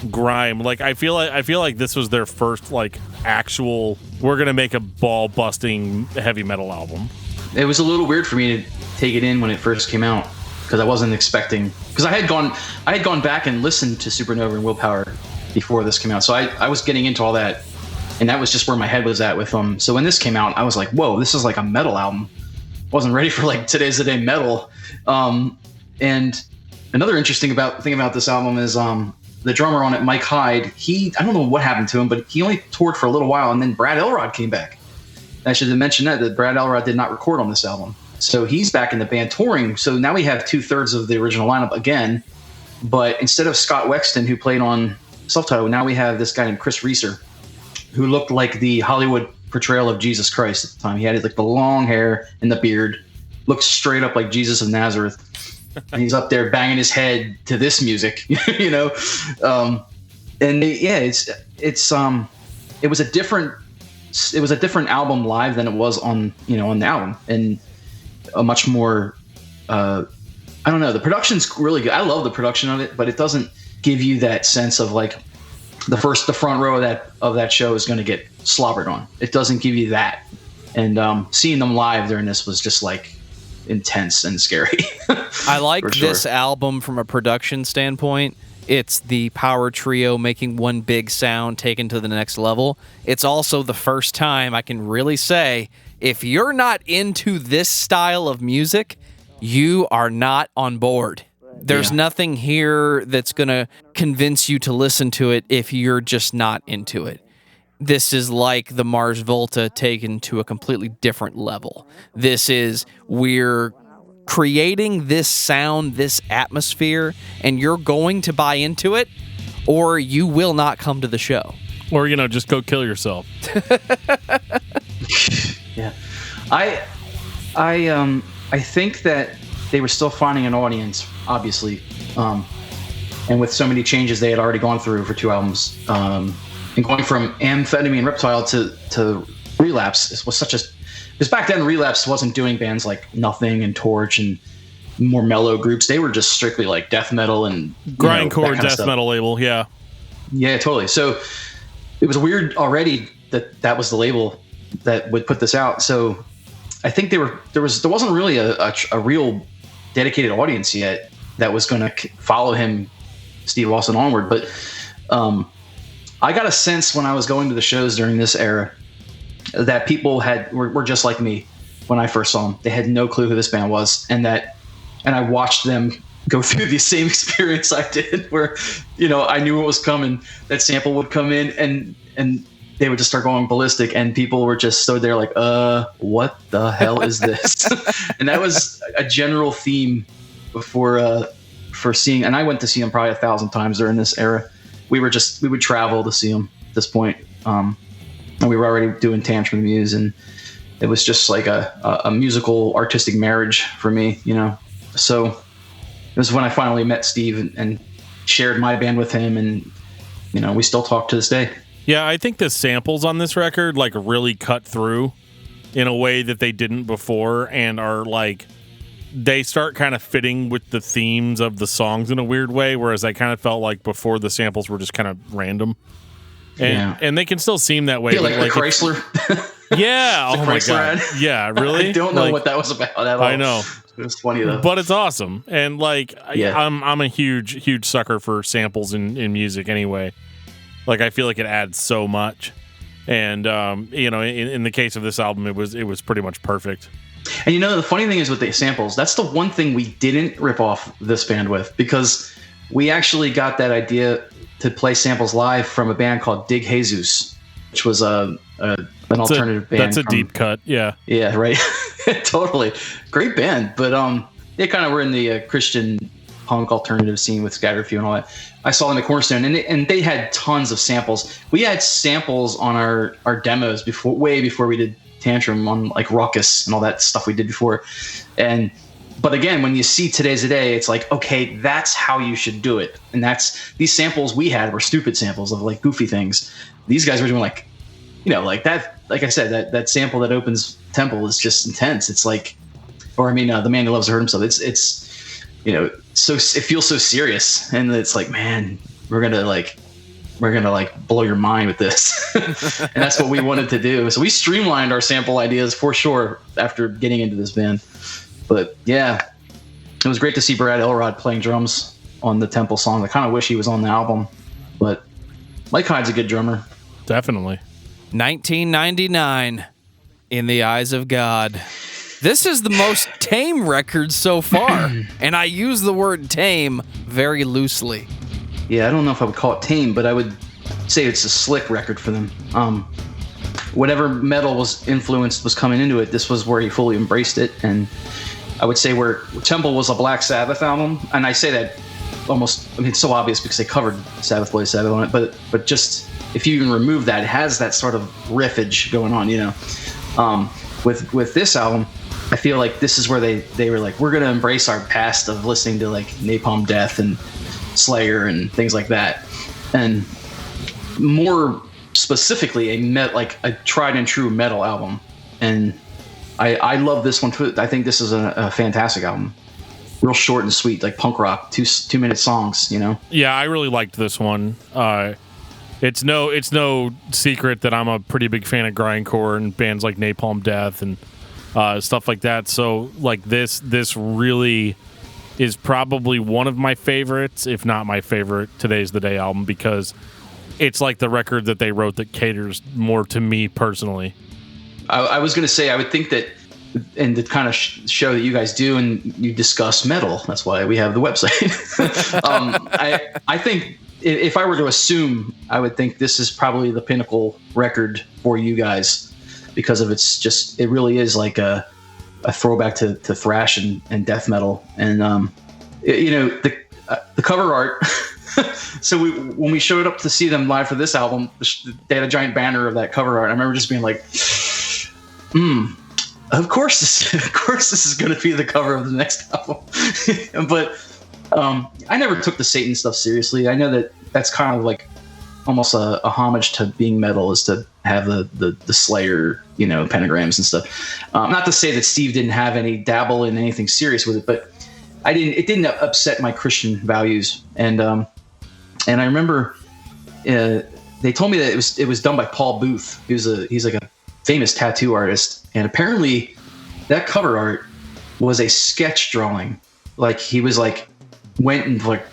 grime. Like I feel like this was their first like actual, we're gonna make a ball busting heavy metal album. It was a little weird for me to take it in when it first came out, because I wasn't expecting, because I had gone back and listened to Supernova and Willpower before this came out, so I was getting into all that, and that was just where my head was at with them. So when this came out, I was like, whoa, this is like a metal album. Wasn't ready for like Today's the Day metal. And another interesting thing about this album is the drummer on it, Mike Hyde. I don't know what happened to him, but he only toured for a little while, and then Brad Elrod came back. I should have mentioned that Brad Elrod did not record on this album, so he's back in the band touring. So now we have 2/3 of the original lineup again, but instead of Scott Wexton, who played on Self-Titled, now we have this guy named Chris Reeser, who looked like the Hollywood portrayal of Jesus Christ at the time. He had like the long hair and the beard, looked straight up like Jesus of Nazareth. And he's up there banging his head to this music, It was a different album live than it was on the album, and a much more, I don't know. The production's really good. I love the production of it, but it doesn't give you that sense of like the front row of that show is going to get slobbered on. It doesn't give you that. And seeing them live during this was just like intense and scary. I like this album from a production standpoint. It's the power trio making one big sound taken to the next level. It's also the first time I can really say, if you're not into this style of music, you are not on board. There's nothing here that's going to convince you to listen to it if you're just not into it. This is like the Mars Volta taken to a completely different level. This is, we're creating this sound, this atmosphere, and you're going to buy into it, or you will not come to the show. Or, just go kill yourself. Yeah. I think that they were still finding an audience, obviously. And with so many changes they had already gone through for 2 albums, and going from Amphetamine Reptile to Relapse was because back then Relapse wasn't doing bands like Nothing and Torch and more mellow groups. They were just strictly like death metal and grindcore death metal label. Yeah. Yeah, totally. So it was weird already that was the label that would put this out. So I think there wasn't really a real dedicated audience yet that was going to follow him, Steve Austin, onward. But I got a sense when I was going to the shows during this era that people were just like me when I first saw them. They had no clue who this band was, and I watched them go through the same experience I did, where I knew what was coming. That sample would come in, and they would just start going ballistic, and people were just stood there like, what the hell is this? And that was a general theme before for seeing. And I went to see them probably 1,000 times during this era. We would travel to see them at this point, and we were already doing Tantrum Muse, and it was just like a musical artistic marriage for me, you know. So it was when I finally met Steve and shared my band with him, and you know, we still talk to this day. Yeah, I think the samples on this record like really cut through in a way that they didn't before, and are like, they start kind of fitting with the themes of the songs in a weird way, whereas I kind of felt like before the samples were just kind of random. And they can still seem that way. Yeah, like the Chrysler. Yeah. Oh my God. Ad. Yeah, really? I don't know what that was about at all. I know. It was funny though. But it's awesome. And like, yeah. I'm a huge sucker for samples in music anyway. Like, I feel like it adds so much. And, you know, in the case of this album, it was pretty much perfect. And you know, the funny thing is with the samples, that's the one thing we didn't rip off this band with, because we actually got that idea to play samples live from a band called Dig Jesus, which was an alternative band. That's a deep cut, yeah. Yeah, right. Totally. Great band. But they kind of were in the Christian punk alternative scene with Scatter Few and all that. I saw them at Cornerstone, and they had tons of samples. We had samples on our demos way before we did Tantrum, on like Ruckus and all that stuff we did before. But again, when you see Today's the Day, it's like, okay, that's how you should do it. And these samples we had were stupid samples of like goofy things. These guys were doing like, you know, like that, like I said, that sample that opens Temple is just intense. It's like, The Man Who Loves to Hurt Himself. It's, you know, so it feels so serious. And it's like, man, we're gonna blow your mind with this. And that's what we wanted to do. So we streamlined our sample ideas for sure after getting into this band. But yeah, it was great to see Brad Elrod playing drums on the Temple song. I kind of wish he was on the album, but Mike Hyde's a good drummer. Definitely. 1999, In the Eyes of God. This is the most tame record so far, and I use the word tame very loosely. Yeah, I don't know if I would call it tame, but I would say it's a slick record for them. Whatever metal was coming into it, this was where he fully embraced it. And I would say where Temple was a Black Sabbath album, and I say that almost, I mean, it's so obvious because they covered Sabbath Bloody Sabbath on it, but just if you even remove that, it has that sort of riffage going on, you know. With this album, I feel like this is where they were like, we're going to embrace our past of listening to like Napalm Death and Slayer and things like that, and more specifically a tried and true metal album. And I love this one too. I think this is a fantastic album. Real short and sweet, like punk rock, 2-minute songs, you know. Yeah, I really liked this one. It's no secret that I'm a pretty big fan of grindcore and bands like Napalm Death and stuff like that. So like this really is probably one of my favorites, if not my favorite, Today's the Day album, because it's like the record that they wrote that caters more to me personally. I was going to say, I would think that, and the kind of show that you guys do, and you discuss metal, that's why we have the website. I think if I were to assume, I would think this is probably the pinnacle record for you guys, because of it really is like a throwback to thrash and death metal. And you know, the cover art. So when we showed up to see them live for this album, they had a giant banner of that cover art. I remember just being like, of course this is going to be the cover of the next album. But I never took the Satan stuff seriously. I know that's kind of like almost a homage to being metal, is to have the Slayer, you know, pentagrams and stuff. Not to say that Steve didn't have any dabble in anything serious with it, but it didn't upset my Christian values. And I remember they told me that it was done by Paul Booth. He's like a famous tattoo artist, and apparently that cover art was a sketch drawing. Like he was like went and like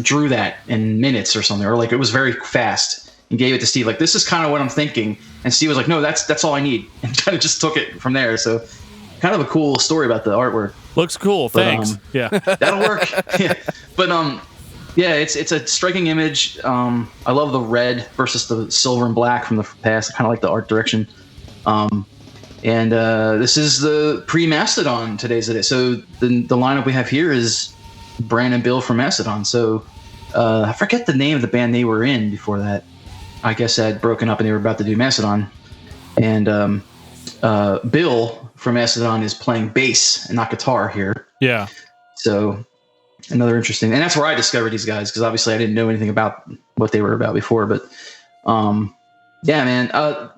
drew that in minutes or something, or like it was very fast, and gave it to Steve. Like, this is kind of what I'm thinking. And Steve was like, no, that's all I need, and kind of just took it from there. So kind of a cool story about the artwork. Looks cool. Thanks. Yeah, that'll work. Yeah. But Yeah, it's a striking image. I love the red versus the silver and black from the past. I kind of like the art direction. And this is the pre-Mastodon today's edit. So the lineup we have here is Bran and Bill from Mastodon. So I forget the name of the band they were in before that. I guess that had broken up and they were about to do Mastodon. And Bill from Mastodon is playing bass and not guitar here. Yeah. So another interesting, and that's where I discovered these guys, because obviously I didn't know anything about what they were about before. But yeah, man,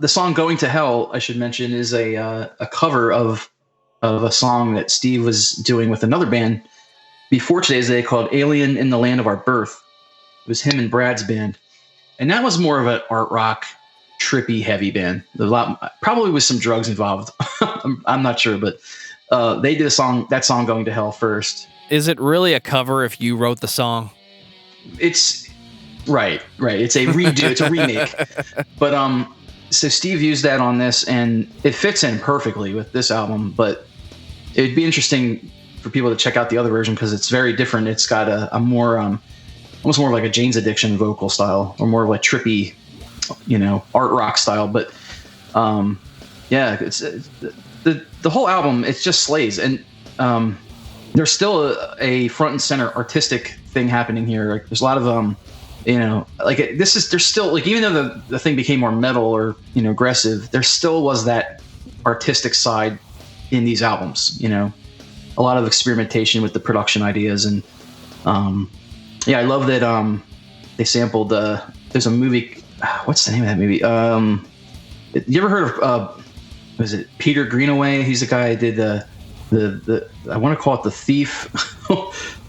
the song "Going to Hell," I should mention, is a cover of a song that Steve was doing with another band before today's day called "Alien in the Land of Our Birth." It was him and Brad's band, and that was more of an art rock, trippy, heavy band. Probably with some drugs involved. I'm not sure, but they did that song "Going to Hell" first. Is it really a cover if you wrote the song? It's right. It's a redo. It's a remake. But so Steve used that on this, and it fits in perfectly with this album. But it'd be interesting for people to check out the other version because it's very different. It's got a more almost more like a Jane's Addiction vocal style, or more of a trippy, art rock style. But yeah, it's the whole album. It just slays, and there's still a front and center artistic thing happening here. Like there's a lot of there's still, like, even though the thing became more metal or aggressive, there still was that artistic side in these albums. A lot of experimentation with the production ideas, and I love that they sampled. There's a movie. What's the name of that movie? You ever heard of was it Peter Greenaway? He's the guy who did the I want to call it The Thief.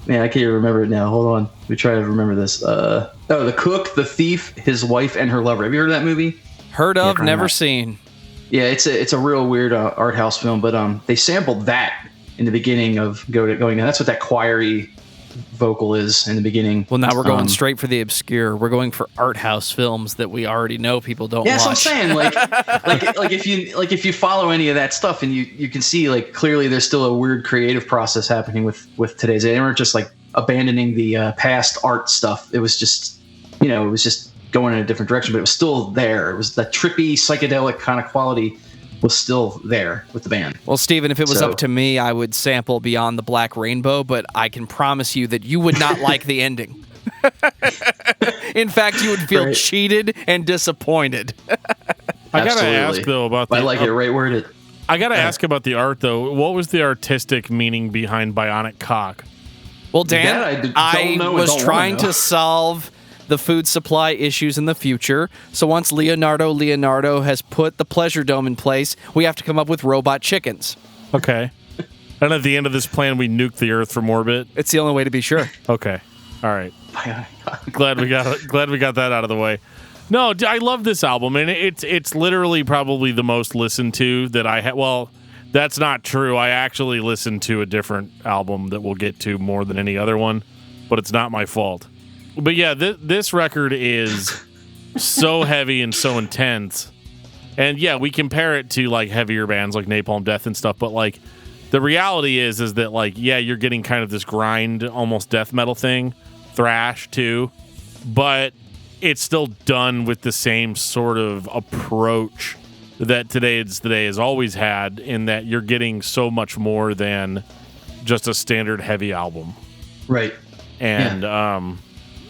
Man, I can't even remember it now. Hold on. Let me try to remember this. The Cook, The Thief, His Wife, and Her Lover. Have you heard of that movie? Heard of, never seen. Yeah, it's a real weird art house film, but they sampled that in the beginning of going. That's what that choiry vocal is in the beginning. Well, now we're going straight for the obscure. We're going for art house films that we already know people don't watch. Yeah, that's what I'm saying. Like if you follow any of that stuff, and you can see, like, clearly there's still a weird creative process happening with today's. They weren't just like abandoning the past art stuff. It was just going in a different direction, but it was still there. It was that trippy psychedelic kind of quality was still there with the band. Well, Stephen, if it was up to me, I would sample Beyond the Black Rainbow, but I can promise you that you would not like the ending. In fact, you would feel cheated and disappointed. I gotta ask though about the. I like it right worded. I gotta ask about the art though. What was the artistic meaning behind Bionic Cock? Well, Dan, I was trying to solve the food supply issues in the future. So once Leonardo has put the Pleasure Dome in place, we have to come up with robot chickens. Okay. And at the end of this plan, we nuke the Earth from orbit. It's the only way to be sure. Okay. All right. Glad we got that out of the way. No, I love this album, and it's literally probably the most listened to that I had. Well, that's not true. I actually listened to a different album that we'll get to more than any other one, but it's not my fault. But yeah, this record is so heavy and so intense. And yeah, we compare it to like heavier bands like Napalm Death and stuff, but like the reality is that like, yeah, you're getting kind of this grind, almost death metal thing, thrash too, but it's still done with the same sort of approach that today has always had, in that you're getting so much more than just a standard heavy album. Right. And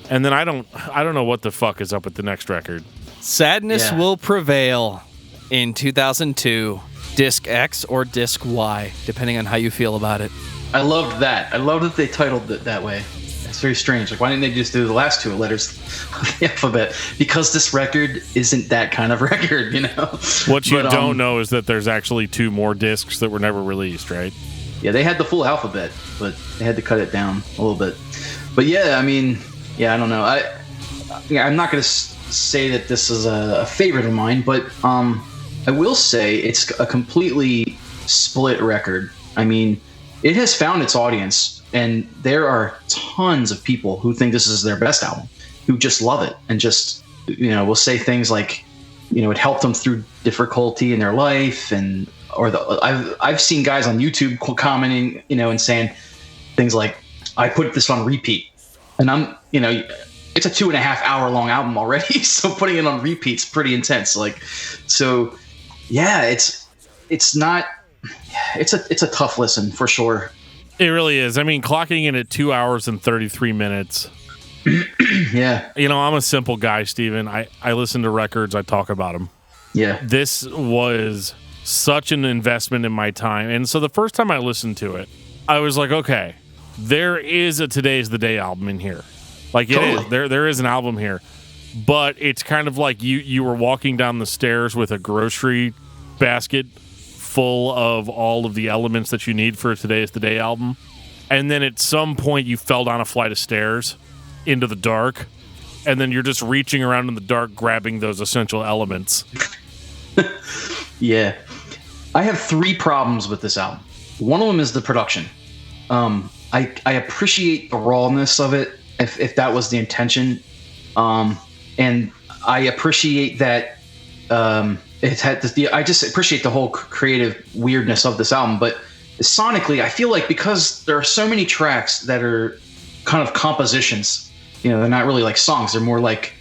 and then I don't know what the fuck is up with the next record. Sadness Will Prevail in 2002. Disc X or Disc Y, depending on how you feel about it. I loved that. I love that they titled it that way. It's very strange. Like, why didn't they just do the last two letters of the alphabet? Because this record isn't that kind of record, What you don't know is that there's actually two more discs that were never released, right? Yeah, they had the full alphabet, but they had to cut it down a little bit. But yeah, I mean, I don't know. I'm not going to say that this is a favorite of mine, but I will say it's a completely split record. I mean, it has found its audience, and there are tons of people who think this is their best album, who just love it and just, will say things like, it helped them through difficulty in their life, I've seen guys on YouTube commenting, and saying things like, I put this on repeat. And it's a 2.5 hour long album already. So putting it on repeat's pretty intense. Like, so yeah, it's a tough listen for sure. It really is. I mean, clocking in at 2 hours and 33 minutes. Yeah. I'm a simple guy, Stephen. I listen to records. I talk about them. Yeah. This was such an investment in my time. And so the first time I listened to it, I was like, okay, there is a Today's the Day album in here. Like, it Totally. is. There is an album here. But it's kind of like you were walking down the stairs with a grocery basket full of all of the elements that you need for a Today's the Day album. And then at some point you fell down a flight of stairs into the dark. And then you're just reaching around in the dark, grabbing those essential elements. Yeah. I have 3 problems with this album. One of them is the production. I appreciate the rawness of it, if that was the intention. And I appreciate that it had I just appreciate the whole creative weirdness of this album. But sonically, I feel like because there are so many tracks that are kind of compositions, they're not really like songs. They're more like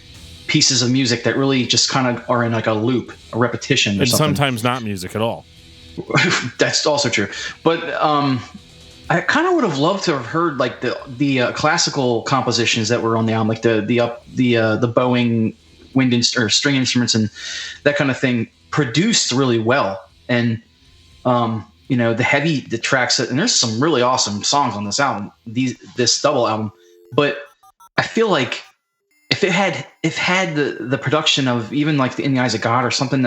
pieces of music that really just kind of are in like a loop, a repetition or and something. Sometimes not music at all. That's also true. But I kind of would have loved to have heard like the classical compositions that were on the album, like the bowing wind or string instruments and that kind of thing, produced really well. And the tracks, and there's some really awesome songs on this album, this double album. But I feel like if it had the production of even like In the Eyes of God or something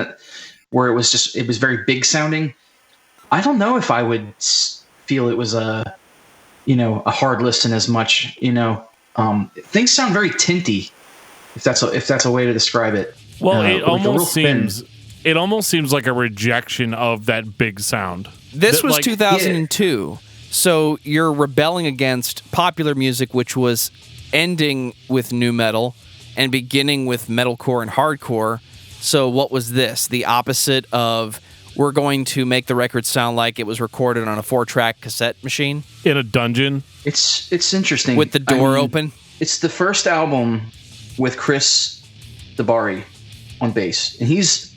where it was very big sounding, I don't know if I would feel it was a hard listen as much. Things sound very tinty, if that's a way to describe it. Well, it like almost seems like a rejection of that big sound. This was 2002, so you're rebelling against popular music, which was ending with nu metal and beginning with metalcore and hardcore. So what was this? The opposite of, we're going to make the record sound like it was recorded on a 4-track cassette machine? In a dungeon? It's interesting. With the door open? It's the first album with Chris DeBari on bass. And he's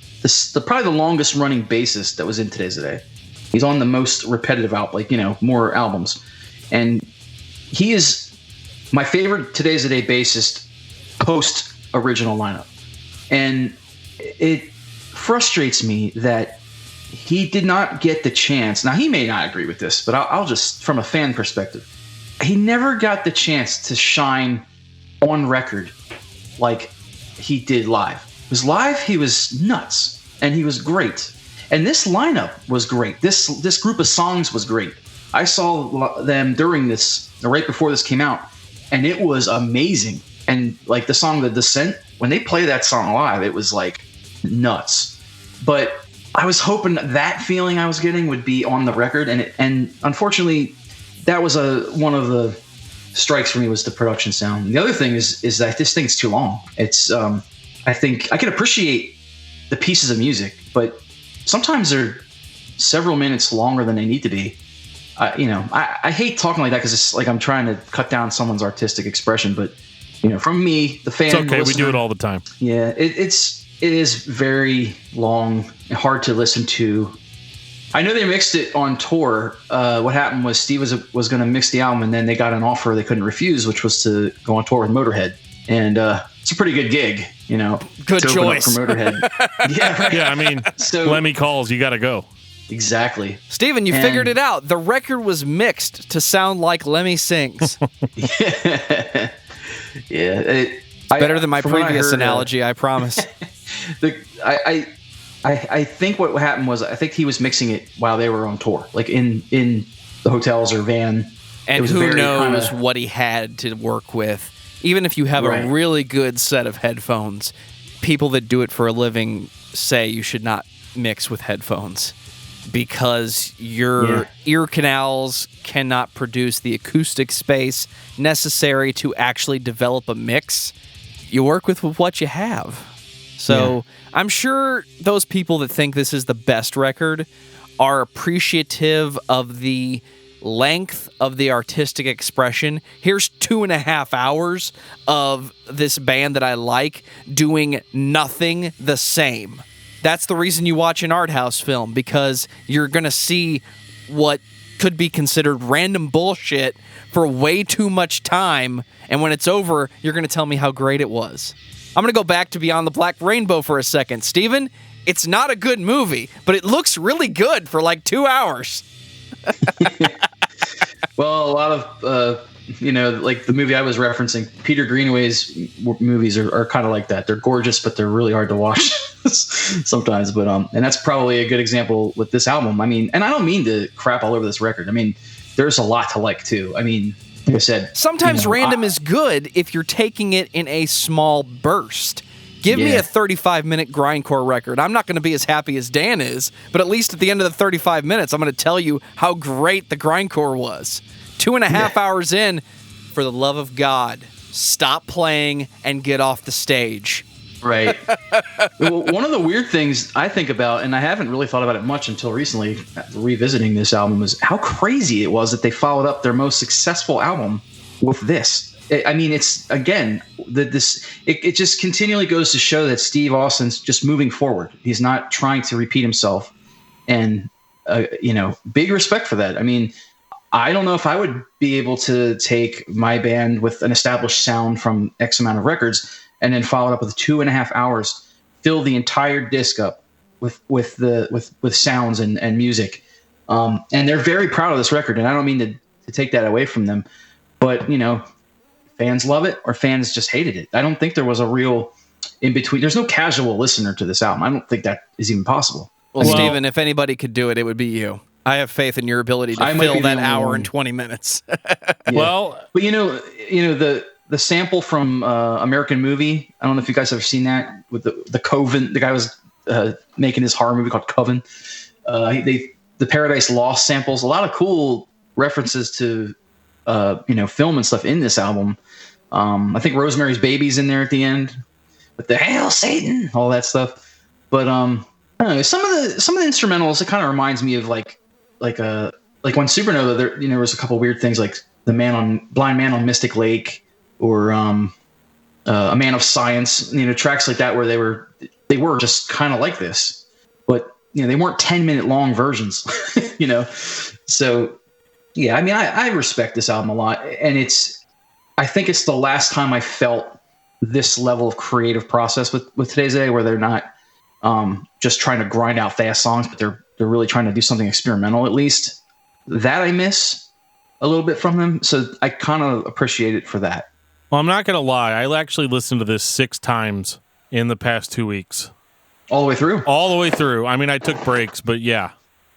probably the longest running bassist that was in Today's the Day. He's on the most repetitive more albums. And he is my favorite Today's the Day bassist post original lineup. And it frustrates me that he did not get the chance. Now, he may not agree with this, but I'll just, from a fan perspective, he never got the chance to shine on record like he did live. Because live, he was nuts, and he was great. And this lineup was great. This group of songs was great. I saw them during this, right before this came out, and it was amazing. And like the song The Descent, when they play that song live, it was like nuts. But I was hoping that feeling I was getting would be on the record, and unfortunately, that was one of the strikes for me, was the production sound. The other thing is that this thing's too long. It's I think I can appreciate the pieces of music, but sometimes they're several minutes longer than they need to be. I hate talking like that because it's like I'm trying to cut down someone's artistic expression, but from me, the fan. It's okay. Listener, we do it all the time. Yeah, it is very long and hard to listen to. I know they mixed it on tour. What happened was Steve was going to mix the album, and then they got an offer they couldn't refuse, which was to go on tour with Motorhead. And it's a pretty good gig, Good to choice. Open up for Motorhead. Yeah, right. Yeah, I mean, So- Lemmy calls, you got to go. Exactly. Steven, you figured it out. The record was mixed to sound like Lemmy sings. Yeah. Better than my from what I previous heard, analogy, I promise. I think what happened was, I think he was mixing it while they were on tour, like in the hotels or van. It And was who very knows kinda- what he had to work with. Even if you have Right. a really good set of headphones, people that do it for a living say you should not mix with headphones because your ear canals cannot produce the acoustic space necessary to actually develop a mix. You work with what you have. So I'm sure those people that think this is the best record are appreciative of the length of the artistic expression. Here's 2.5 hours of this band that I like doing nothing the same. That's the reason you watch an art house film, because you're going to see what could be considered random bullshit for way too much time, and when it's over, you're going to tell me how great it was. I'm going to go back to Beyond the Black Rainbow for a second. Steven, it's not a good movie, but it looks really good for like 2 hours. Well, a lot of, like the movie I was referencing, Peter Greenaway's movies are kind of like that. They're gorgeous, but they're really hard to watch sometimes. But and that's probably a good example with this album. I mean, and I don't mean to crap all over this record. I mean, there's a lot to like too. I mean, like I said, sometimes random is good if you're taking it in a small burst. Give me a 35-minute grindcore record. I'm not going to be as happy as Dan is, but at least at the end of the 35 minutes, I'm going to tell you how great the grindcore was. 2.5 hours in, for the love of God, stop playing and get off the stage. Right. Well, one of the weird things I think about, and I haven't really thought about it much until recently, revisiting this album, is how crazy it was that they followed up their most successful album with this. I mean, it's, again, it just continually goes to show that Steve Austin's just moving forward. He's not trying to repeat himself. And, big respect for that. I mean, I don't know if I would be able to take my band with an established sound from X amount of records and then follow it up with 2.5 hours, fill the entire disc up with sounds and music. And they're very proud of this record. And I don't mean to take that away from them, but, fans love it or fans just hated it. I don't think there was a real in between. There's no casual listener to this album. I don't think that is even possible. Well, Steven, if anybody could do it, it would be you. I have faith in your ability to fill that hour and 20 minutes. Yeah. Well, but the sample from American Movie. I don't know if you guys have ever seen that with the Coven. The guy was making his horror movie called Coven. The Paradise Lost samples. A lot of cool references to film and stuff in this album. I think Rosemary's Baby's in there at the end with the Hail Satan, all that stuff. But I don't know, some of the instrumentals, it kind of reminds me of like when Supernova, there was a couple weird things like Blind Man on Mystic Lake, or A Man of Science, tracks like that where they were just kind of like this, but they weren't 10-minute long versions, So yeah, I mean, I respect this album a lot, and I think it's the last time I felt this level of creative process with Today's Day, where they're not just trying to grind out fast songs, but they're really trying to do something experimental. At least that I miss a little bit from them, so I kind of appreciate it for that. Well, I'm not gonna lie, I actually listened to this 6 times in the past 2 weeks. All the way through. All the way through. I mean, I took breaks, but yeah,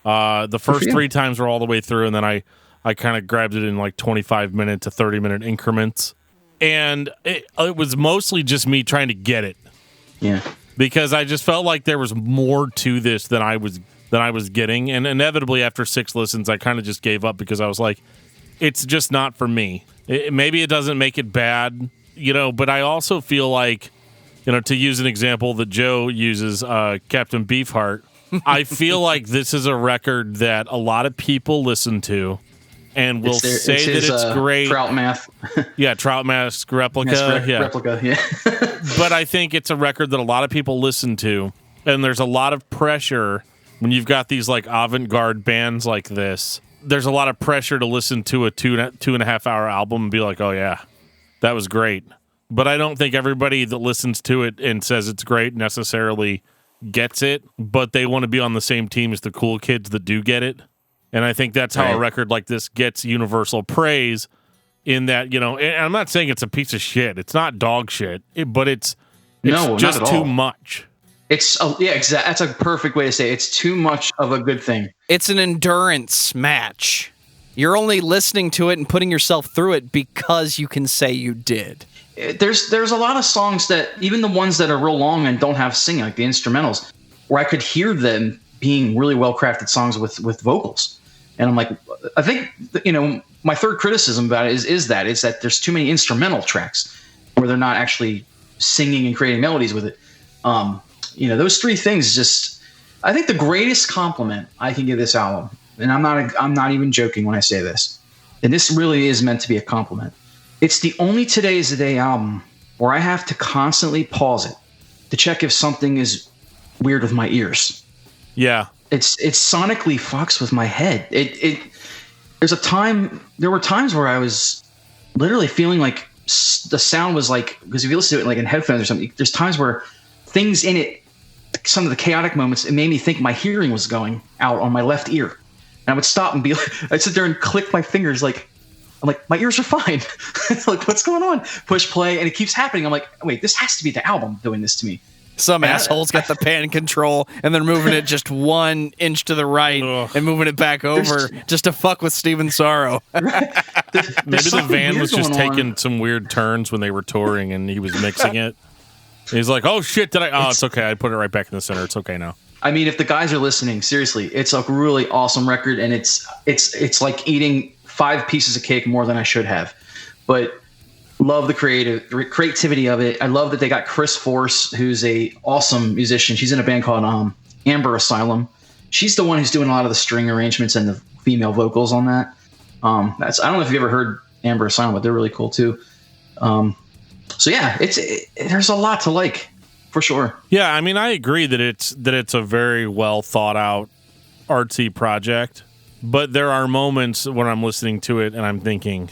the first 3 times were all the way through, and then I kind of grabbed it in like 25-minute to 30-minute increments. And it was mostly just me trying to get it. Yeah. Because I just felt like there was more to this than I was getting. And inevitably, after 6 listens, I kind of just gave up because I was like, it's just not for me. Maybe it doesn't make it bad, but I also feel like, to use an example that Joe uses, Captain Beefheart, I feel like this is a record that a lot of people listen to and will say that it's great. Trout Mask. Yeah, Trout Mask Replica. Replica, yeah. But I think it's a record that a lot of people listen to, and there's a lot of pressure when you've got these like avant-garde bands like this. There's a lot of pressure to listen to a 2.5 hour album and be like, oh yeah, that was great. But I don't think everybody that listens to it and says it's great necessarily gets it, but they want to be on the same team as the cool kids that do get it. And I think that's how a record like this gets universal praise, in that, and I'm not saying it's a piece of shit. It's not dog shit, but it's just too much. Exactly. That's a perfect way to say it. It's too much of a good thing. It's an endurance match. You're only listening to it and putting yourself through it because you can say you did. There's a lot of songs that, even the ones that are real long and don't have singing, like the instrumentals, where I could hear them being really well-crafted songs with vocals. And I'm like, I think, my third criticism about it is that there's too many instrumental tracks where they're not actually singing and creating melodies with it. Those 3 things I think the greatest compliment I can give this album and I'm not even joking when I say this, and this really is meant to be a compliment. It's the only Today's the Day album where I have to constantly pause it to check if something is weird with my ears. Yeah. It sonically fucks with my head. There were times where I was literally feeling like the sound was like, because if you listen to it like in headphones or something, there's times where things in it, some of the chaotic moments, it made me think my hearing was going out on my left ear. And I would stop and I'd sit there and click my fingers I'm like, my ears are fine. Like, what's going on? Push play, and it keeps happening. I'm like, wait, this has to be the album doing this to me. Some asshole's got the pan control, and they're moving it just 1 inch to the right and moving it back over just to fuck with Stephen Sarro. Maybe the van was just taking some weird turns when they were touring, and he was mixing it. He's like, oh, shit, it's okay. I put it right back in the center. It's okay now. I mean, if the guys are listening, seriously, it's a really awesome record, and it's like eating 5 pieces of cake more than I should have. But love the creativity of it. I love that they got Chris Force, who's a awesome musician. She's in a band called Amber Asylum. She's the one who's doing a lot of the string arrangements and the female vocals on that. I don't know if you've ever heard Amber Asylum, but they're really cool too. So yeah, there's a lot to like, for sure. Yeah, I mean, I agree that it's a very well thought out artsy project, but there are moments when I'm listening to it and I'm thinking,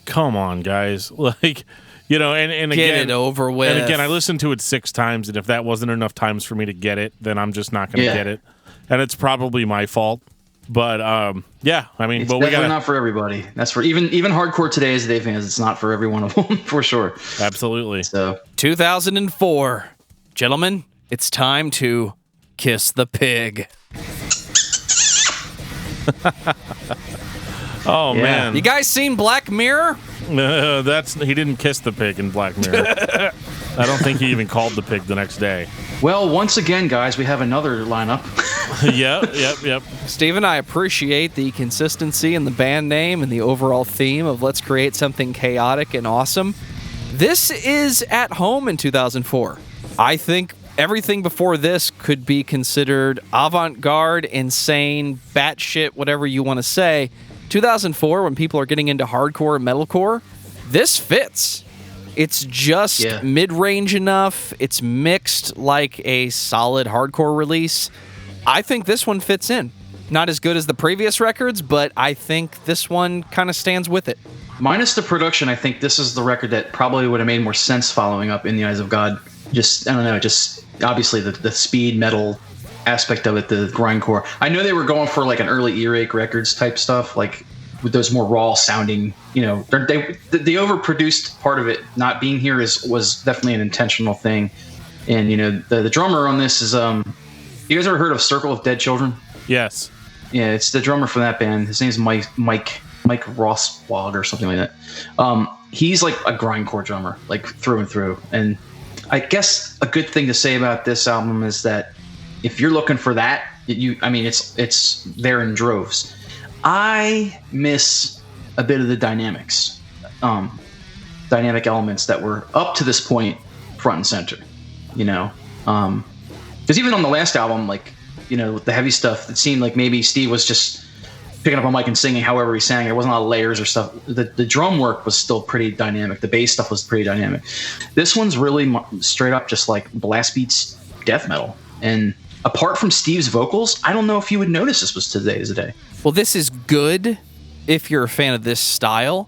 come on, guys, like, and again, get it over with. And again, I listened to it 6 times, and if that wasn't enough times for me to get it, then I'm just not going to get it, and it's probably my fault. But yeah, I mean, it's definitely not for everybody. That's for even hardcore Today's Day fans. It's not for every one of them, for sure. Absolutely. So 2004, gentlemen, it's time to kiss the pig. Oh man, you guys seen Black Mirror? He didn't kiss the pig in Black Mirror. I don't think he even called the pig the next day. Well, once again, guys, we have another lineup. Yep. Stephen, I appreciate the consistency in the band name and the overall theme of let's create something chaotic and awesome. This is at home in 2004. I think everything before this could be considered avant-garde, insane, batshit, whatever you want to say. 2004, when people are getting into hardcore and metalcore, this fits. It's just mid-range enough. It's mixed like a solid hardcore release. I think this one fits in. Not as good as the previous records, but I think this one kind of stands with it. Minus the production, I think this is the record that probably would have made more sense following up In the Eyes of God. Just, I don't know, just obviously the speed metal aspect of it, the grindcore. I know they were going for like an early Earache Records type stuff, like with those more raw sounding, the overproduced part of it not being here was definitely an intentional thing. And the drummer on this is you guys ever heard of Circle of Dead Children? Yes. Yeah, it's the drummer from that band. His name's Mike Rosswald or something like that. He's like a grindcore drummer, like through and through. And I guess a good thing to say about this album is that if you're looking for that, it's there in droves. I miss a bit of the dynamic elements that were up to this point front and center, because even on the last album, like, with the heavy stuff, it seemed like maybe Steve was just picking up a mic and singing however he sang. There wasn't a lot of layers or stuff. The drum work was still pretty dynamic. The bass stuff was pretty dynamic. This one's really straight up just like blast beats death metal. And apart from Steve's vocals, I don't know if you would notice this was Today's the Day. Well, this is good if you're a fan of this style,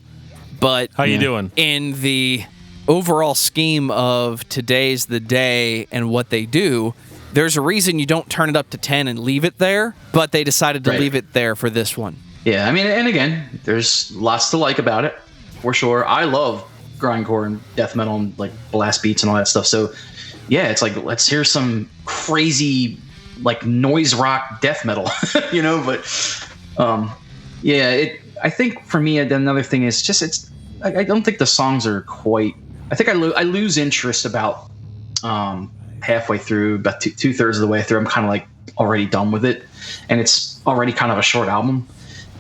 but how you doing? In the overall scheme of Today's the Day and what they do, there's a reason you don't turn it up to 10 and leave it there, but they decided to leave it there for this one. Yeah, I mean, and again, there's lots to like about it, for sure. I love grindcore and death metal and like blast beats and all that stuff. So yeah, it's like, let's hear some crazy like noise rock death metal, but I think for me, another thing is just, I don't think the songs are quite, I think I lose interest about halfway through, about two-thirds of the way through. I'm kind of like already done with it, and it's already kind of a short album.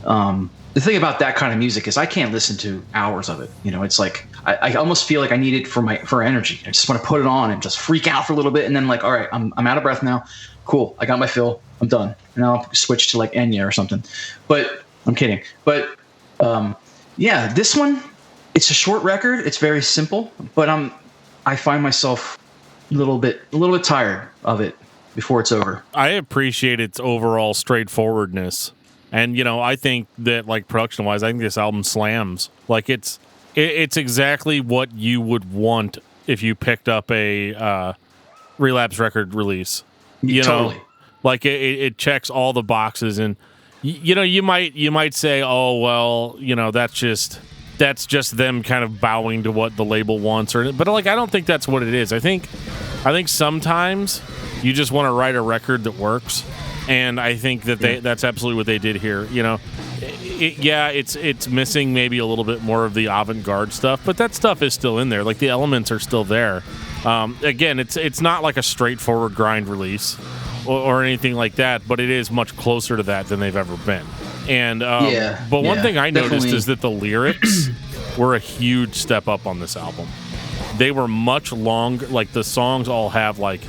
The thing about that kind of music is I can't listen to hours of it. It's like I almost feel like I need it for energy. I just want to put it on and just freak out for a little bit, and then like, all right, I'm out of breath now. cool. I got my fill. I'm done. And I'll switch to like Enya or something. But I'm kidding. But yeah, this one, it's a short record. It's very simple, but I find myself a little bit tired of it before it's over. I appreciate its overall straightforwardness. And, I think that, like, production-wise, I think this album slams. Like, it's exactly what you would want if you picked up a Relapse record release. Totally. Like, it checks all the boxes. And, you might say, oh, well, that's just them kind of bowing to what the label wants. But, like, I don't think that's what it is. I think sometimes you just want to write a record that works. And I think that that's absolutely what they did here. It's missing maybe a little bit more of the avant-garde stuff, but that stuff is still in there. Like, the elements are still there. Again, it's not like a straightforward grind release or anything like that, but it is much closer to that than they've ever been. And but one thing I noticed is that the lyrics were a huge step up on this album. They were much longer. Like, the songs all have, like,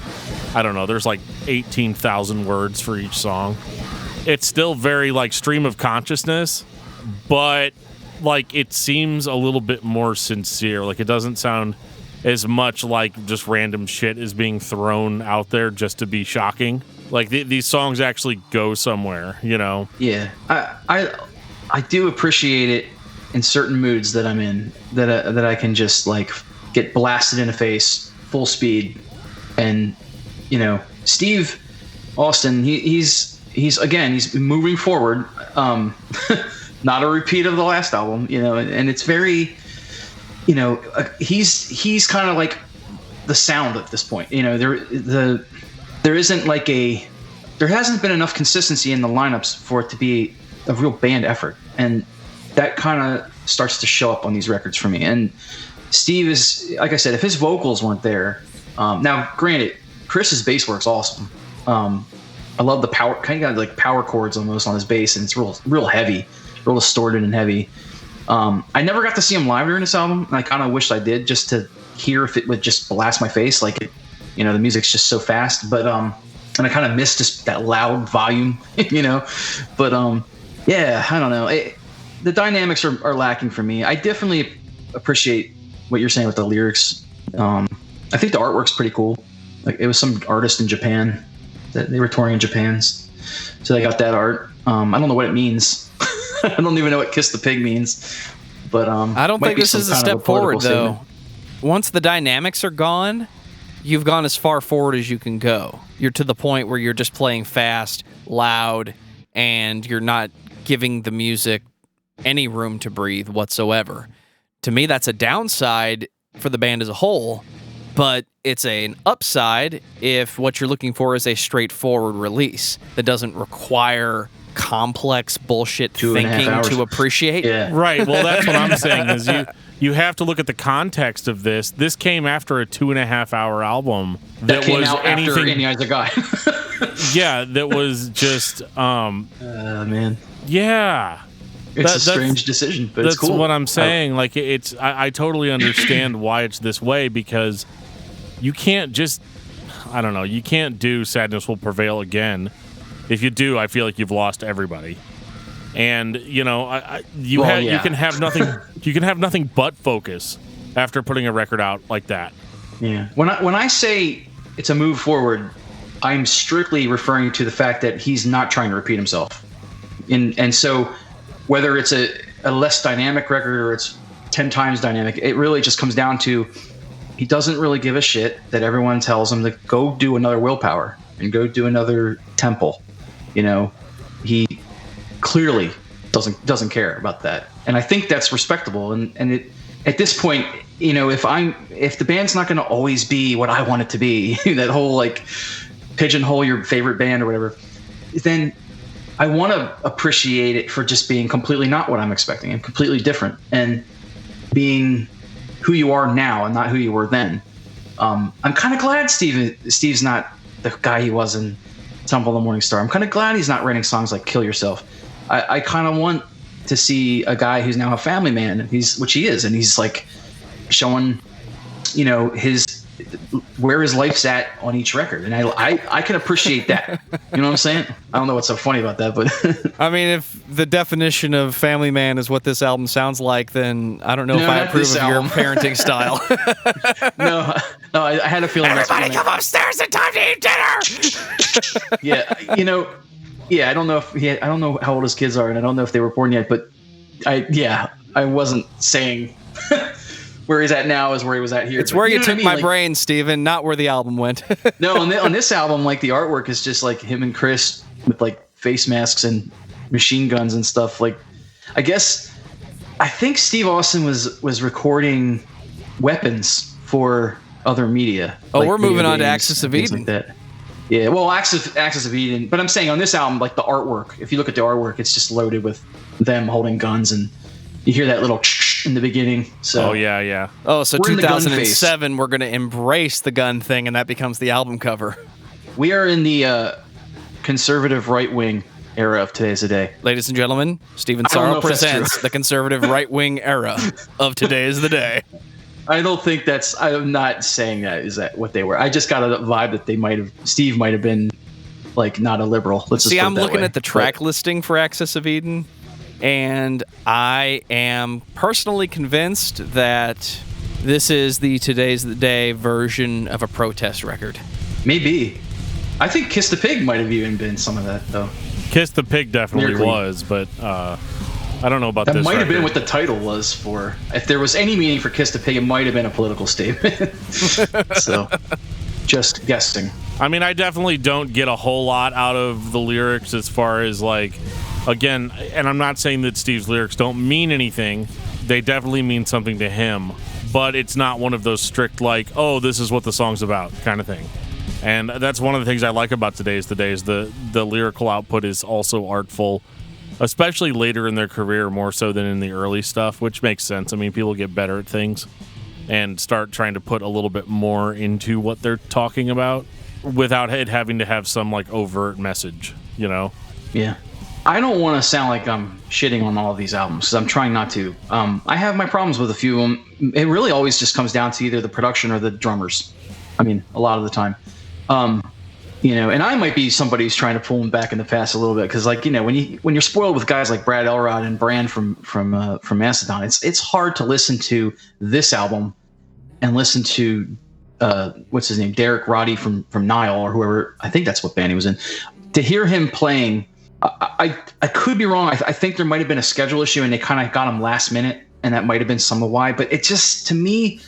I don't know, there's like 18,000 words for each song. It's still very, like, stream of consciousness, but, like, it seems a little bit more sincere. Like, it doesn't sound as much like just random shit is being thrown out there just to be shocking. Like, these songs actually go somewhere, Yeah, I do appreciate it in certain moods that I'm in, that I can just, like, get blasted in the face full speed. And Steve Austin, he's moving forward. Not a repeat of the last album, and it's very, he's kind of like the sound at this point. There isn't like there hasn't been enough consistency in the lineups for it to be a real band effort, and that kind of starts to show up on these records for me. And Steve is, like I said, if his vocals weren't there, now granted, Chris's bass work's awesome. I love the power, kind of like power chords almost on his bass, and it's real heavy, real distorted and heavy. I never got to see him live during this album, and I kind of wished I did, just to hear if it would just blast my face. Like, the music's just so fast, but and I kind of missed just that loud volume, But yeah, I don't know. The dynamics are lacking for me. I definitely appreciate what you're saying with the lyrics. I think the artwork's pretty cool. Like, it was some artist in Japan that they were touring in Japan, so they got that art. I don't know what it means. I don't even know what "Kiss the Pig" means, but I don't think this is a step forward, though. Statement. Once the dynamics are gone, you've gone as far forward as you can go. You're to the point where you're just playing fast, loud, and you're not giving the music any room to breathe whatsoever. To me, that's a downside for the band as a whole, but it's an upside if what you're looking for is a straightforward release that doesn't require complex bullshit thinking to appreciate. Yeah. Right. Well, that's what I'm saying is you have to look at the context of this. This came after a 2.5 hour album that came was out anything. After Any Eyes a Guy. Yeah, that was just. Man. Yeah. It's a strange decision, but it's cool. That's what I'm saying. Like, I totally understand why it's this way, because you can't just, I don't know, you can't do Sadness Will Prevail again. If you do, I feel like you've lost everybody. And, you can have nothing. You can have nothing but focus after putting a record out like that. Yeah. When I say it's a move forward, I'm strictly referring to the fact that he's not trying to repeat himself. And so whether it's a less dynamic record or it's 10 times dynamic, it really just comes down to he doesn't really give a shit that everyone tells him to go do another Willpower and go do another Temple. He clearly doesn't care about that. And I think that's respectable. And it, at this point, if the band's not going to always be what I want it to be, that whole like pigeonhole your favorite band or whatever, then I want to appreciate it for just being completely not what I'm expecting and completely different and being who you are now and not who you were then. I'm kind of glad Steve's not the guy he was in Temple of the Morning Star. I'm kind of glad he's not writing songs like Kill Yourself. I kind of want to see a guy who's now a family man, which he is, and he's like showing, his where his life's at on each record, and I can appreciate that. You know what I'm saying? I don't know what's so funny about that, but I mean, if the definition of family man is what this album sounds like, then I don't know if I approve of your parenting style. No, I had a feeling. Everybody come upstairs in time to eat dinner. Yeah, I don't know how old his kids are, and I don't know if they were born yet, but I wasn't saying where he's at now is where he was at here. It's where you took my brain, Steven, not where the album went. No, on this album, like the artwork is just like him and Chris with like face masks and machine guns and stuff. Like, I think Steve Austin was recording weapons for other media. Oh, like we're moving on to Axis of Eden. Like that. Yeah, well, Axis of Eden. But I'm saying on this album, like the artwork, if you look at the artwork, it's just loaded with them holding guns, and you hear that little in the beginning. So. Oh, yeah. Oh, so 2007, we're going to embrace the gun thing, and that becomes the album cover. We are in the conservative right-wing era of Today's the Day. Ladies and gentlemen, Stephen Sarro presents the conservative right-wing era of Today's the Day. I don't think I'm not saying that is that what they were. I just got a vibe that Steve might have been like not a liberal. See, I'm looking at the track listing for Axis of Eden, and I am personally convinced that this is the Today's the Day version of a protest record. Maybe. I think Kiss the Pig might have even been some of that, though. Kiss the Pig definitely was, but I don't know about that this. That might have record. been what the title was for. If there was any meaning for Kiss the Pig, it might have been a political statement. So, just guessing. I mean, I definitely don't get a whole lot out of the lyrics as far as like, again, and I'm not saying that Steve's lyrics don't mean anything. They definitely mean something to him, but it's not one of those strict like, oh, this is what the song's about kind of thing. And that's one of the things I like about Today's the Day is the lyrical output is also artful, especially later in their career, more so than in the early stuff, which makes sense. I mean, people get better at things and start trying to put a little bit more into what they're talking about without it having to have some like overt message, you know? Yeah. I don't want to sound like I'm shitting on all of these albums because I'm trying not to. I have my problems with a few of them. It really always just comes down to either the production or the drummers. I mean, a lot of the time. And I might be somebody who's trying to pull him back in the past a little bit because, like, when you're spoiled with guys like Brad Elrod and Brand from Mastodon, it's hard to listen to this album and listen to what's his name, Derek Roddy from Nile or whoever. I think that's what band he was in. To hear him playing, I could be wrong. I think there might have been a schedule issue and they kind of got him last minute, and that might have been some of why. But it just, to me,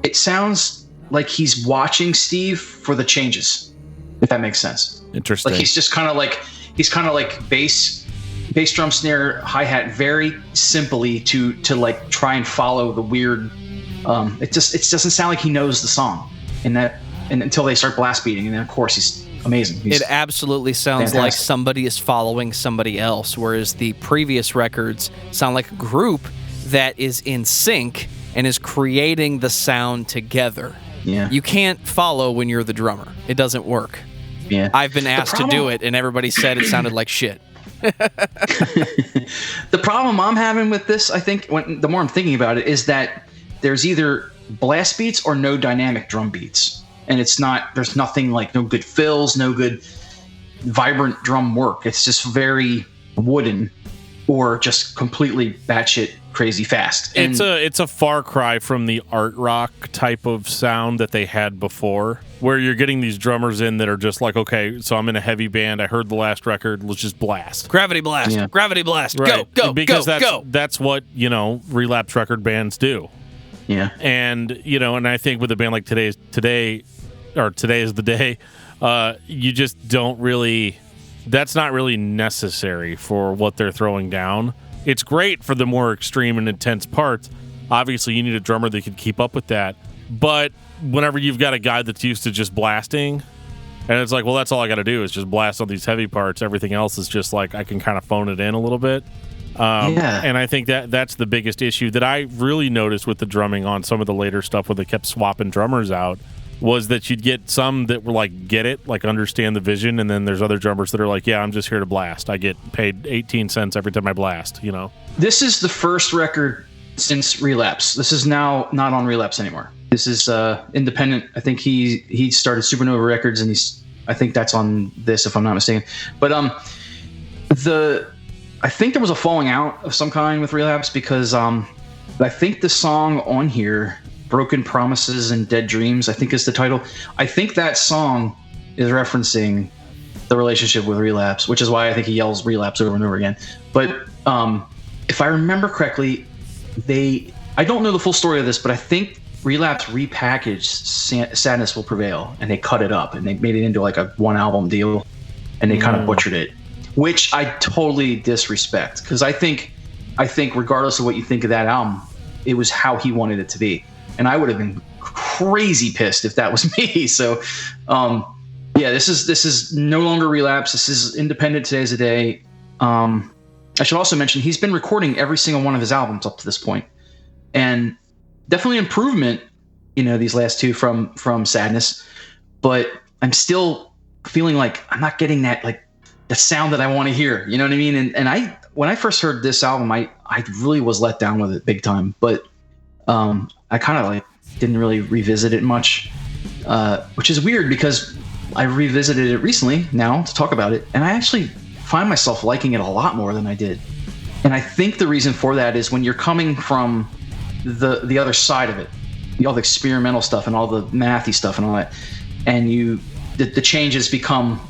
it sounds like he's watching Steve for the changes, if that makes sense. Interesting. Like he's kind of like bass drum snare hi-hat very simply to like try and follow the weird it doesn't sound like he knows the song and until they start blast beating, and then of course he's amazing. It absolutely sounds fantastic. Like somebody is following somebody else, whereas the previous records sound like a group that is in sync and is creating the sound together. Yeah. You can't follow when you're the drummer. It doesn't work. Yeah. I've been asked to do it, and everybody said it sounded like shit. The problem I'm having with this, I think, the more I'm thinking about it, is that there's either blast beats or no dynamic drum beats. And there's nothing like no good fills, no good vibrant drum work. It's just very wooden or just completely batshit crazy fast. And it's a far cry from the art rock type of sound that they had before, where you're getting these drummers in that are just like, okay, so I'm in a heavy band. I heard the last record. Let's just blast. Gravity blast. Yeah. Gravity blast. Right. Go. Because go. That's what, relapse record bands do. Yeah. And, and I think with a band like Today is the Day, you just don't really, that's not really necessary for what they're throwing down. It's great for the more extreme and intense parts. Obviously, you need a drummer that can keep up with that. But whenever you've got a guy that's used to just blasting, and it's like, well, that's all I got to do is just blast on these heavy parts. Everything else is just like I can kind of phone it in a little bit. And I think that's the biggest issue that I really noticed with the drumming on some of the later stuff where they kept swapping drummers out, was that you'd get some that were like, get it, like understand the vision, and then there's other drummers that are like, yeah, I'm just here to blast. I get paid 18 cents every time I blast, This is the first record since Relapse. This is now not on Relapse anymore. This is independent. I think he started Supernova Records, and I think that's on this, if I'm not mistaken. But I think there was a falling out of some kind with Relapse, because I think the song on here, Broken Promises and Dead Dreams, I think is the title. I think that song is referencing the relationship with Relapse, which is why I think he yells Relapse over and over again. But if I remember correctly, I don't know the full story of this, but I think Relapse repackaged Sadness Will Prevail, and they cut it up and they made it into like a one album deal, and they kind of butchered it, which I totally disrespect, because I think regardless of what you think of that album, it was how he wanted it to be, and I would have been crazy pissed if that was me. So this is no longer Relapse. This is independent. Today's the day. I should also mention he's been recording every single one of his albums up to this point, and definitely improvement, these last two from Sadness, but I'm still feeling like I'm not getting that, like, the sound that I want to hear. You know what I mean? And when I first heard this album, I really was let down with it big time, but I kind of like didn't really revisit it much, which is weird because I revisited it recently now to talk about it, and I actually find myself liking it a lot more than I did. And I think the reason for that is when you're coming from the other side of it, all the experimental stuff and all the mathy stuff and all that, and the changes become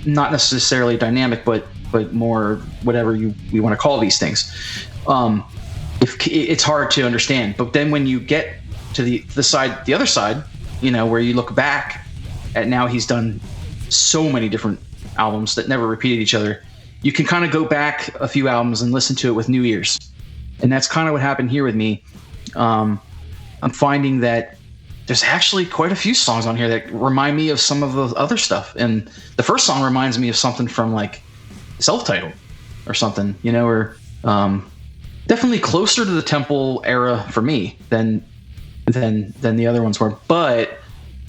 not necessarily dynamic, but more whatever you want to call these things. It's hard to understand. But then when you get to the other side, where you look back at now, he's done so many different albums that never repeated each other. You can kind of go back a few albums and listen to it with new ears, and that's kind of what happened here with me. I'm finding that there's actually quite a few songs on here that remind me of some of the other stuff. And the first song reminds me of something from like Self-Titled or something, or definitely closer to the Temple era for me than the other ones were. But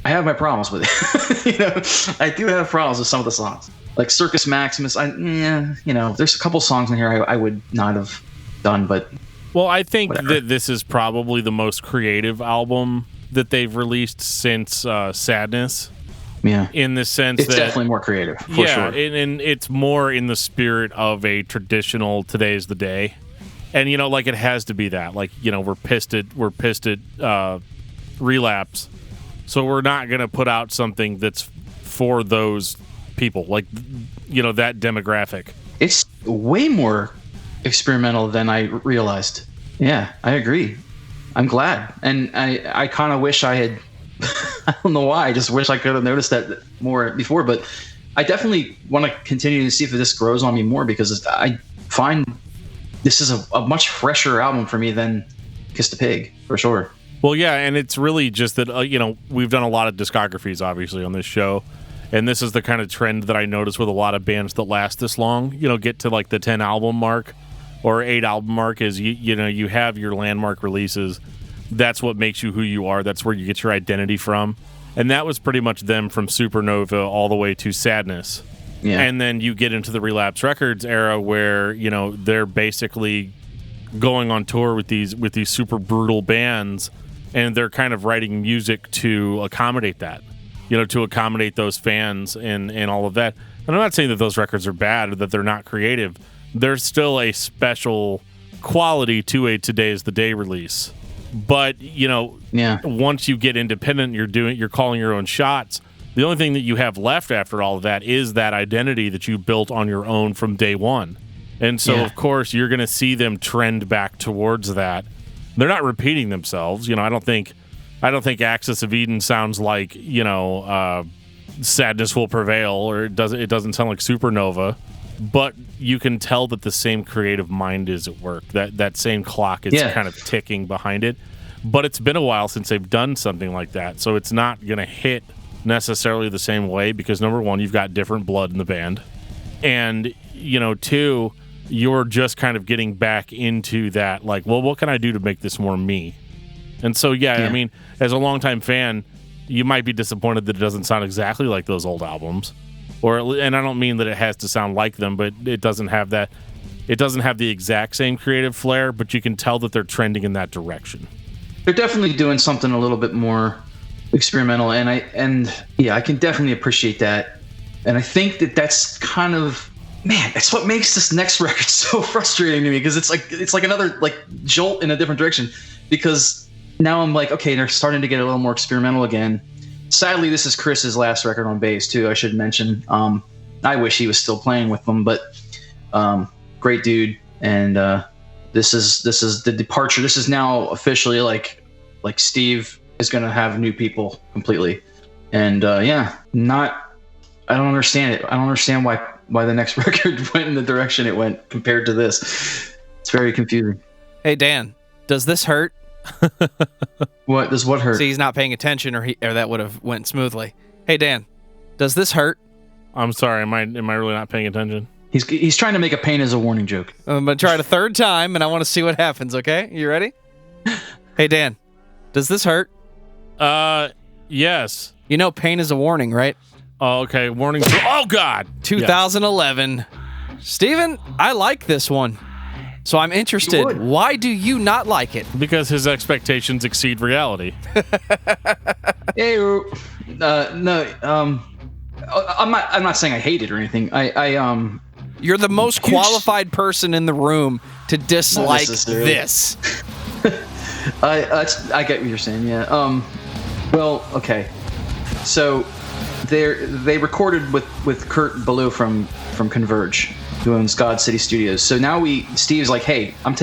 I have my problems with it. I do have problems with some of the songs, like Circus Maximus. There's a couple songs in here I would not have done, but. Well, I think whatever. that this is probably the most creative album that they've released since Sadness. Yeah. In the sense it's that... definitely more creative, for sure. And it's more in the spirit of a traditional Today's the Day. And, like it has to be that. Like, we're pissed at Relapse. So we're not going to put out something that's for those people. Like, that demographic. It's way more experimental than I realized. Yeah, I agree. I'm glad. And I kind of wish I had, I don't know why, I just wish I could have noticed that more before, but I definitely want to continue to see if this grows on me more, because I find this is a much fresher album for me than Kiss the Pig, for sure. Well, yeah, and it's really just that, we've done a lot of discographies, obviously, on this show, and this is the kind of trend that I notice with a lot of bands that last this long, get to like the 10 album mark or 8 album mark, is you have your landmark releases. That's what makes you who you are. That's where you get your identity from. And that was pretty much them from Supernova all the way to Sadness. Yeah. And then you get into the Relapse Records era where, they're basically going on tour with these super brutal bands, and they're kind of writing music to accommodate that, to accommodate those fans and all of that. And I'm not saying that those records are bad or that they're not creative. There's still a special quality to a Today's the Day release. But, once you get independent, you're calling your own shots. The only thing that you have left after all of that is that identity that you built on your own from day one. And so, of course, you're going to see them trend back towards that. They're not repeating themselves. I don't think Axis of Eden sounds like, Sadness Will Prevail, or it doesn't sound like Supernova. But you can tell that the same creative mind is at work. That same clock is kind of ticking behind it. But it's been a while since they've done something like that. So it's not going to hit necessarily the same way because, number one, you've got different blood in the band. And, two, you're just kind of getting back into that, like, well, what can I do to make this more me? And so, I mean, as a longtime fan, you might be disappointed that it doesn't sound exactly like those old albums. And I don't mean that it has to sound like them, but it doesn't have that. It doesn't have the exact same creative flair, but you can tell that they're trending in that direction. they're definitely doing something a little bit more experimental, and I can definitely appreciate that. And I think that's kind of, man, that's what makes this next record so frustrating to me, because it's like another like jolt in a different direction, because now I'm like, okay, they're starting to get a little more experimental again. Sadly, this is Chris's last record on bass too, I should mention. I wish he was still playing with them, but great dude. And this is the departure. This is now officially like Steve is going to have new people completely. And I don't understand it. I don't understand why the next record went in the direction it went compared to this. It's very confusing. Hey, Dan, does this hurt? What hurt? See, he's not paying attention, or that would have went smoothly. Hey, Dan, does this hurt? I'm sorry. Am I really not paying attention? He's trying to make a pain as a warning joke. I'm going to try it a third time, and I want to see what happens, okay? You ready? Hey, Dan, does this hurt? Yes. You know pain is a warning, right? Oh, okay. Warning. Oh, God. 2011. Yeah. Steven, I like this one. So I'm interested. Why do you not like it? Because his expectations exceed reality. Hey, no. I'm not saying I hate it or anything. You're the most qualified person in the room to dislike this. I get what you're saying. Yeah. Well, okay. So they recorded with Kurt Ballou from Converge, who owns God City Studios. So now Steve's like, hey, I'm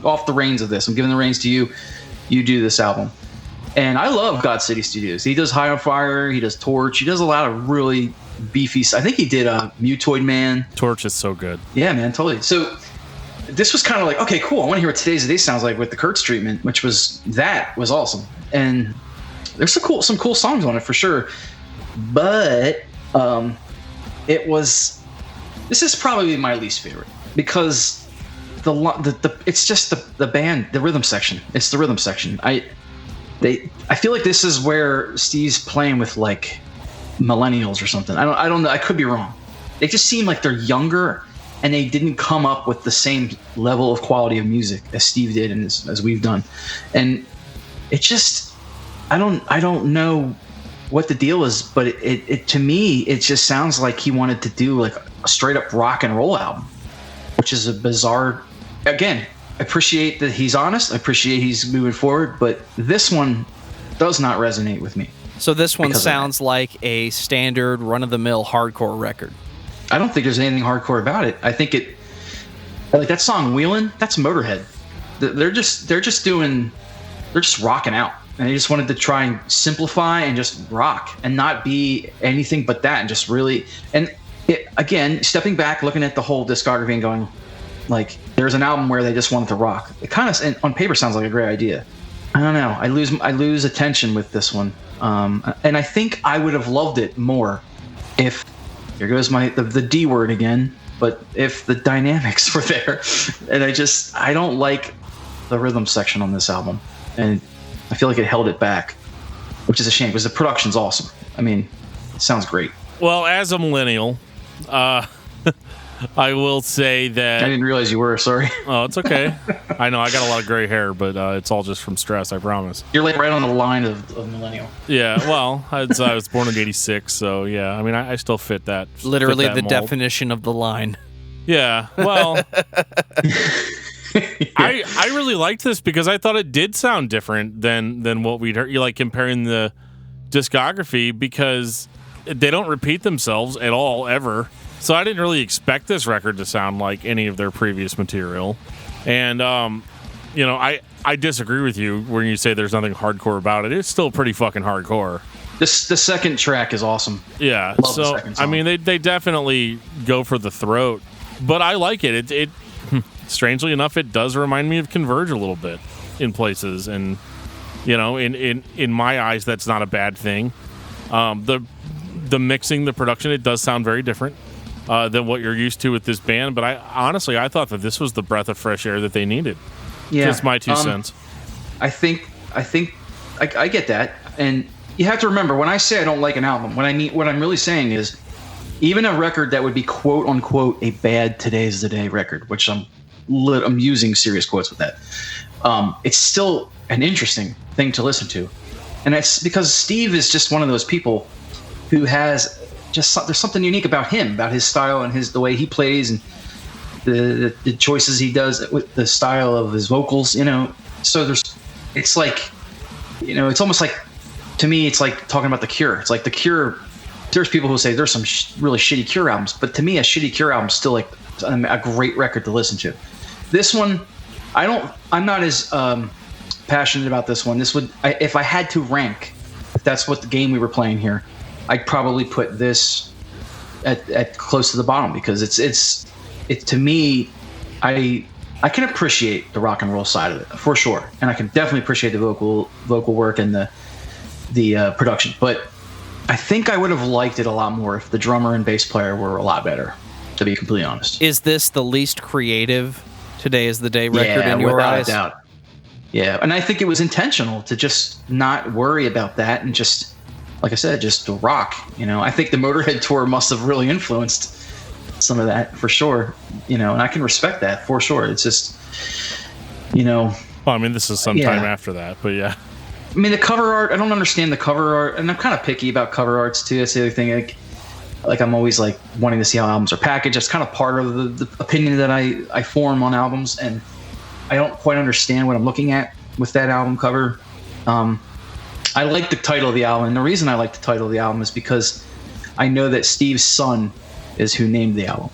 off the reins of this. I'm giving the reins to you. You do this album. And I love God City Studios. He does High on Fire. He does Torch. He does a lot of really beefy. I think he did Mutoid Man. Torch is so good. Yeah, man, totally. So this was kind of like, okay, cool. I want to hear what Today's the Day sounds like with the Kurtz treatment, which was awesome. And there's some cool songs on it for sure. But this is probably my least favorite, because it's just the band, the rhythm section. It's the rhythm section. I feel like this is where Steve's playing with like millennials or something. I don't know. I could be wrong. They just seem like they're younger, and they didn't come up with the same level of quality of music as Steve did and as we've done. And it just, I don't know what the deal is, but it to me, it just sounds like he wanted to do like a straight up rock and roll album, which is a bizarre, again, I appreciate that he's honest. I appreciate he's moving forward, but this one does not resonate with me. So this one sounds like a standard run-of-the-mill hardcore record. I don't think there's anything hardcore about it. I think like that song Wheelin', that's Motorhead. They're just rocking out, and they just wanted to try and simplify and just rock and not be anything but that, and just really, and again, stepping back, looking at the whole discography and going, like, there's an album where they just wanted to rock. It kind of, on paper, sounds like a great idea. I don't know. I lose attention with this one, and I think I would have loved it more if, here goes the D word again, but if the dynamics were there. And I don't like the rhythm section on this album, and I feel like it held it back, which is a shame, because the production's awesome. I mean, it sounds great. Well, as a millennial, I will say that... I didn't realize you were, sorry. Oh, it's okay. I know, I got a lot of gray hair, but it's all just from stress, I promise. You're like right on the line of millennial. Yeah, well, I was born in 86, so yeah, I mean, I still fit that. Literally fit that the mold. Definition of the line. Yeah, well... I really liked this because I thought it did sound different than what we'd heard. You like comparing the discography, because they don't repeat themselves at all, ever. So I didn't really expect this record to sound like any of their previous material. And, I disagree with you when you say there's nothing hardcore about it. It's still pretty fucking hardcore. The second track is awesome. Yeah. Love so, I mean, they definitely go for the throat. But I like it. It strangely enough, it does remind me of Converge a little bit in places. And, in my eyes, that's not a bad thing. The mixing, the production, it does sound very different than what you're used to with this band. But I thought that this was the breath of fresh air that they needed. Yeah, just my 2 cents. I think I get that, and you have to remember, when I say I don't like an album, what I'm really saying is, even a record that would be quote unquote a bad Today's the Day record, which I'm using serious quotes with that. it's still an interesting thing to listen to. And it's because Steve is just one of those people who has there's something unique about him, about his style and the way he plays and the choices he does with the style of his vocals, So it's like, it's almost like, to me, it's like talking about The Cure. It's like The Cure. There's people who say there's some really shitty Cure albums, but to me, a shitty Cure album is still like a great record to listen to. This one, I'm not as passionate about this one. If I had to rank, if that's what the game we were playing here, I'd probably put this at close to the bottom, because it's to me, I can appreciate the rock and roll side of it for sure, and I can definitely appreciate the vocal work and the production. But I think I would have liked it a lot more if the drummer and bass player were a lot better, to be completely honest. Is this the least creative Today Is the Day record in your eyes? Without a doubt. Yeah, and I think it was intentional to just not worry about that and just, like I said, just rock. I think the Motorhead tour must have really influenced some of that for sure. And I can respect that for sure. It's just, Well, I mean, this is some time after that, but yeah. I mean, the cover art, I don't understand the cover art, and I'm kind of picky about cover arts too. That's the other thing. Like I'm always like wanting to see how albums are packaged. That's kind of part of the opinion that I form on albums, and I don't quite understand what I'm looking at with that album cover. I like the title of the album, and the reason I like the title of the album is because I know that Steve's son is who named the album,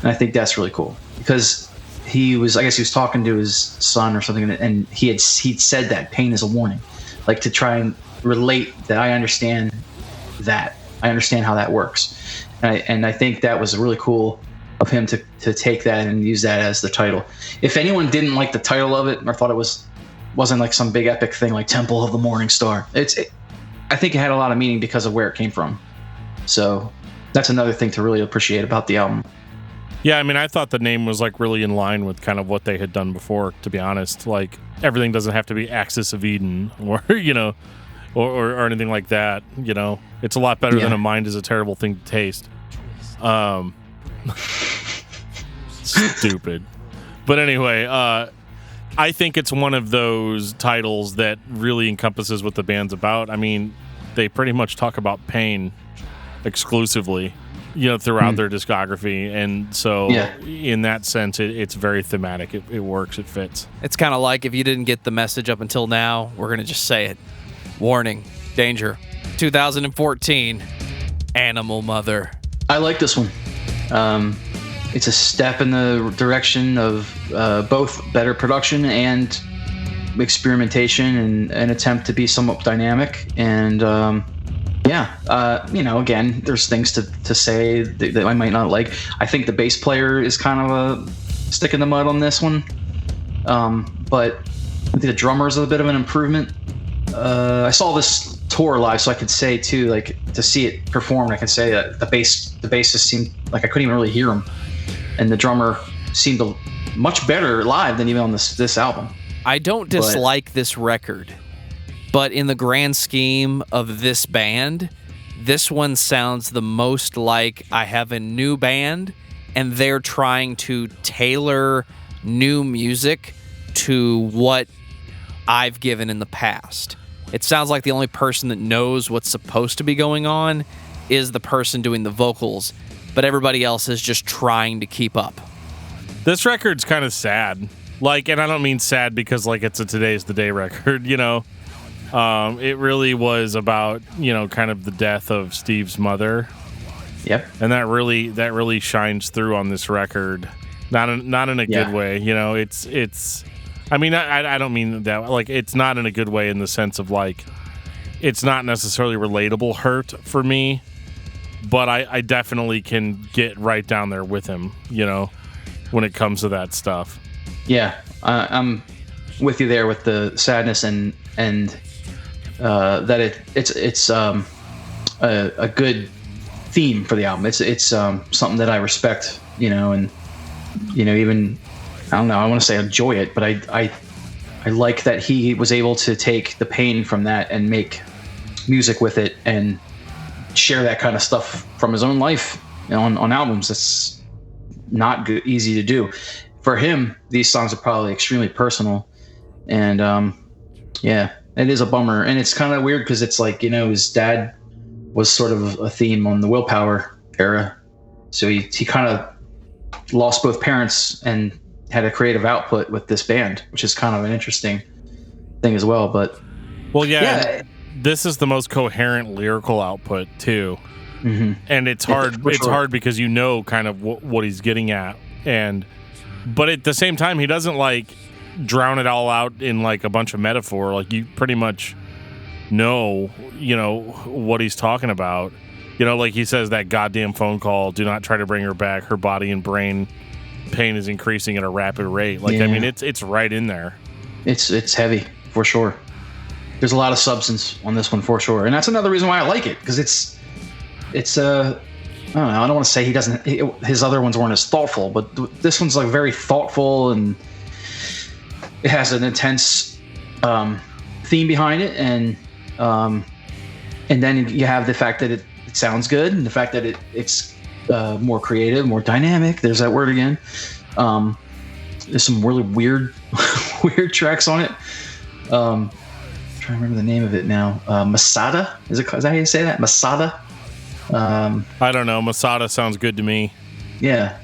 and I think that's really cool, because he was talking to his son or something, and he'd said that pain is a warning, like to try and relate that I understand how that works, and I think that was really cool of him to take that and use that as the title. If anyone didn't like the title of it or thought it wasn't like some big epic thing like Temple of the Morning Star, I think it had a lot of meaning because of where it came from. So that's another thing to really appreciate about the album. Yeah, I mean, I thought the name was like really in line with kind of what they had done before, to be honest. Like, everything doesn't have to be Axis of Eden or, or anything like that. It's a lot better than a mind is a terrible thing to taste. Stupid. But anyway, I think it's one of those titles that really encompasses what the band's about. I mean, they pretty much talk about pain exclusively, throughout their discography. And so in that sense, it's very thematic. It works. It fits. It's kind of like, if you didn't get the message up until now, we're going to just say it. Warning, danger. 2014, Animal Mother. I like this one. It's a step in the direction of both better production and experimentation and an attempt to be somewhat dynamic. And again, there's things to say that I might not like. I think the bass player is kind of a stick in the mud on this one. But I think the drummer is a bit of an improvement. I saw this tour live, so I could say too, like, to see it performed, I can say that the bassist seemed like I couldn't even really hear him, and the drummer seemed much better live than even on this album. I don't dislike this record, but in the grand scheme of this band, this one sounds the most like I have a new band and they're trying to tailor new music to what I've given in the past. It sounds like the only person that knows what's supposed to be going on is the person doing the vocals, but everybody else is just trying to keep up. This record's kind of sad. Like, and I don't mean sad because like it's a Today's the Day record, it really was about, kind of the death of Steve's mother. Yep. And that really shines through on this record. Not in a good way, it's I mean, I don't mean that, like, it's not in a good way in the sense of, like, it's not necessarily relatable hurt for me, but I definitely can get right down there with him, when it comes to that stuff. Yeah, I'm with you there with the sadness and that it's a good theme for the album. It's something that I respect, and even, I don't know, I want to say enjoy it, but I like that he was able to take the pain from that and make music with it and share that kind of stuff from his own life on albums. It's not easy to do. For him, these songs are probably extremely personal, And yeah, it is a bummer, and it's kind of weird because it's like, his dad was sort of a theme on the Willpower era, so he kind of lost both parents and had a creative output with this band, which is kind of an interesting thing as well. But this is the most coherent lyrical output too. Mm-hmm. And it's hard. It's hard because kind of what he's getting at, but at the same time, he doesn't like drown it all out in like a bunch of metaphor. Like, you pretty much know what he's talking about. Like he says, that goddamn phone call, do not try to bring her back. Her body and brain pain is increasing at a rapid rate. Like, I mean, it's right in there. It's heavy for sure. There's a lot of substance on this one for sure, and that's another reason why I like it, because it's I don't know. I don't want to say his other ones weren't as thoughtful, but this one's like very thoughtful, and it has an intense theme behind it, and then you have the fact that it sounds good, and the fact that it's more creative, more dynamic. There's that word again. There's some really weird tracks on it. I'm trying to remember the name of it now. Masada? Is that how you say that? Masada? I don't know. Masada sounds good to me. Yeah,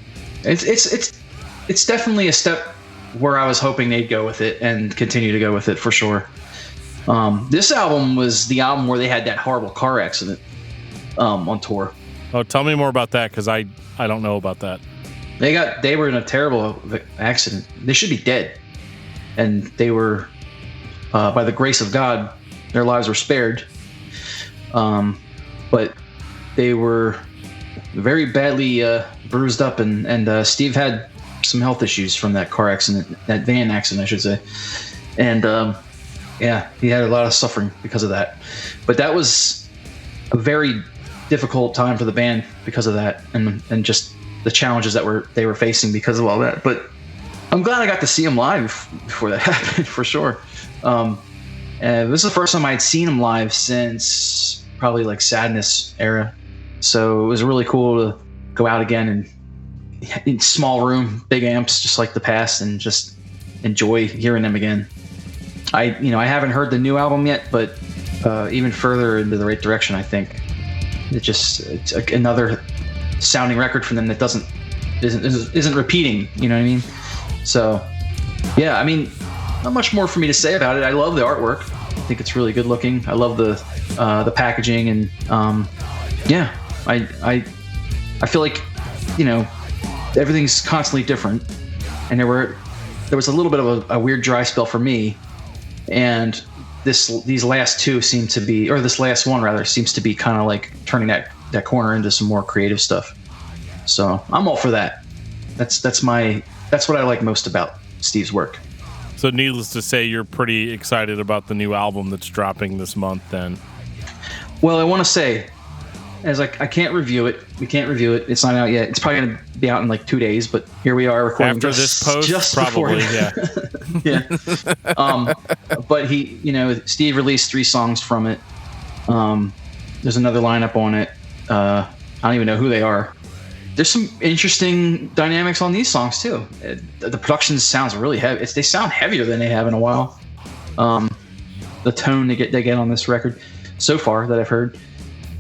it's definitely a step where I was hoping they'd go with it and continue to go with it for sure. This album was the album where they had that horrible car accident on tour. Oh, tell me more about that, because I don't know about that. They were in a terrible accident. They should be dead, and they were by the grace of God, their lives were spared. But they were very badly bruised up, and Steve had some health issues from that car accident, that van accident, I should say. And he had a lot of suffering because of that. But that was a very difficult time for the band because of that, and just the challenges that they were facing because of all that. But I'm glad I got to see them live before that happened, for sure. This is the first time I'd seen them live since probably like Sadness era. So it was really cool to go out again and in small room, big amps, just like the past, and just enjoy hearing them again. I haven't heard the new album yet, but even further into the right direction, I think. It's another sounding record from them that isn't repeating. You know what I mean? So yeah, I mean, not much more for me to say about it. I love the artwork. I think it's really good looking. I love the packaging, and I feel like everything's constantly different, and there was a little bit of a weird dry spell for me, and these last two seem to be, or this last one rather, seems to be kind of like turning that corner into some more creative stuff. So I'm all for that. That's what I like most about Steve's work. So needless to say, you're pretty excited about the new album that's dropping this month then. Well, I want to say, as I can't review it. We can't review it. It's not out yet. It's probably going to be out in like 2 days, but here we are recording after this post, just probably, yeah. But Steve released 3 songs from it. There's another lineup on it. I don't even know who they are. There's some interesting dynamics on these songs too. The production sounds really heavy. They sound heavier than they have in a while. The tone they get on this record so far that I've heard.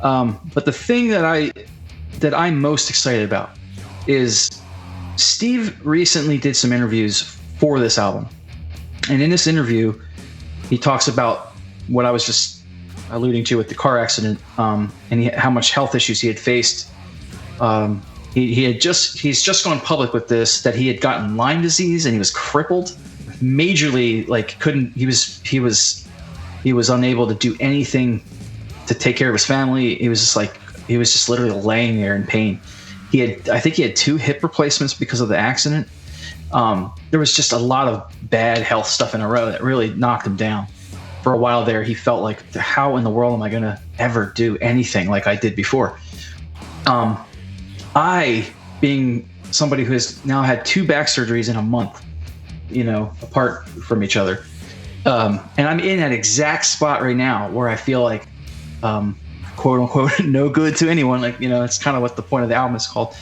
But the thing that I'm most excited about is Steve recently did some interviews for this album. And in this interview, he talks about what I was just alluding to with the car accident, and how much health issues he had faced. He's just gone public with this, that he had gotten Lyme disease and he was crippled, majorly, like he was unable to do anything to take care of his family. He was just literally laying there in pain. I think he had 2 hip replacements because of the accident. There was just a lot of bad health stuff in a row that really knocked him down. For a while there, he felt like, how in the world am I going to ever do anything like I did before? I, being somebody who has now had 2 back surgeries in a month, apart from each other, and I'm in that exact spot right now where I feel like, quote unquote, no good to anyone. Like, it's kind of what the point of the album is called.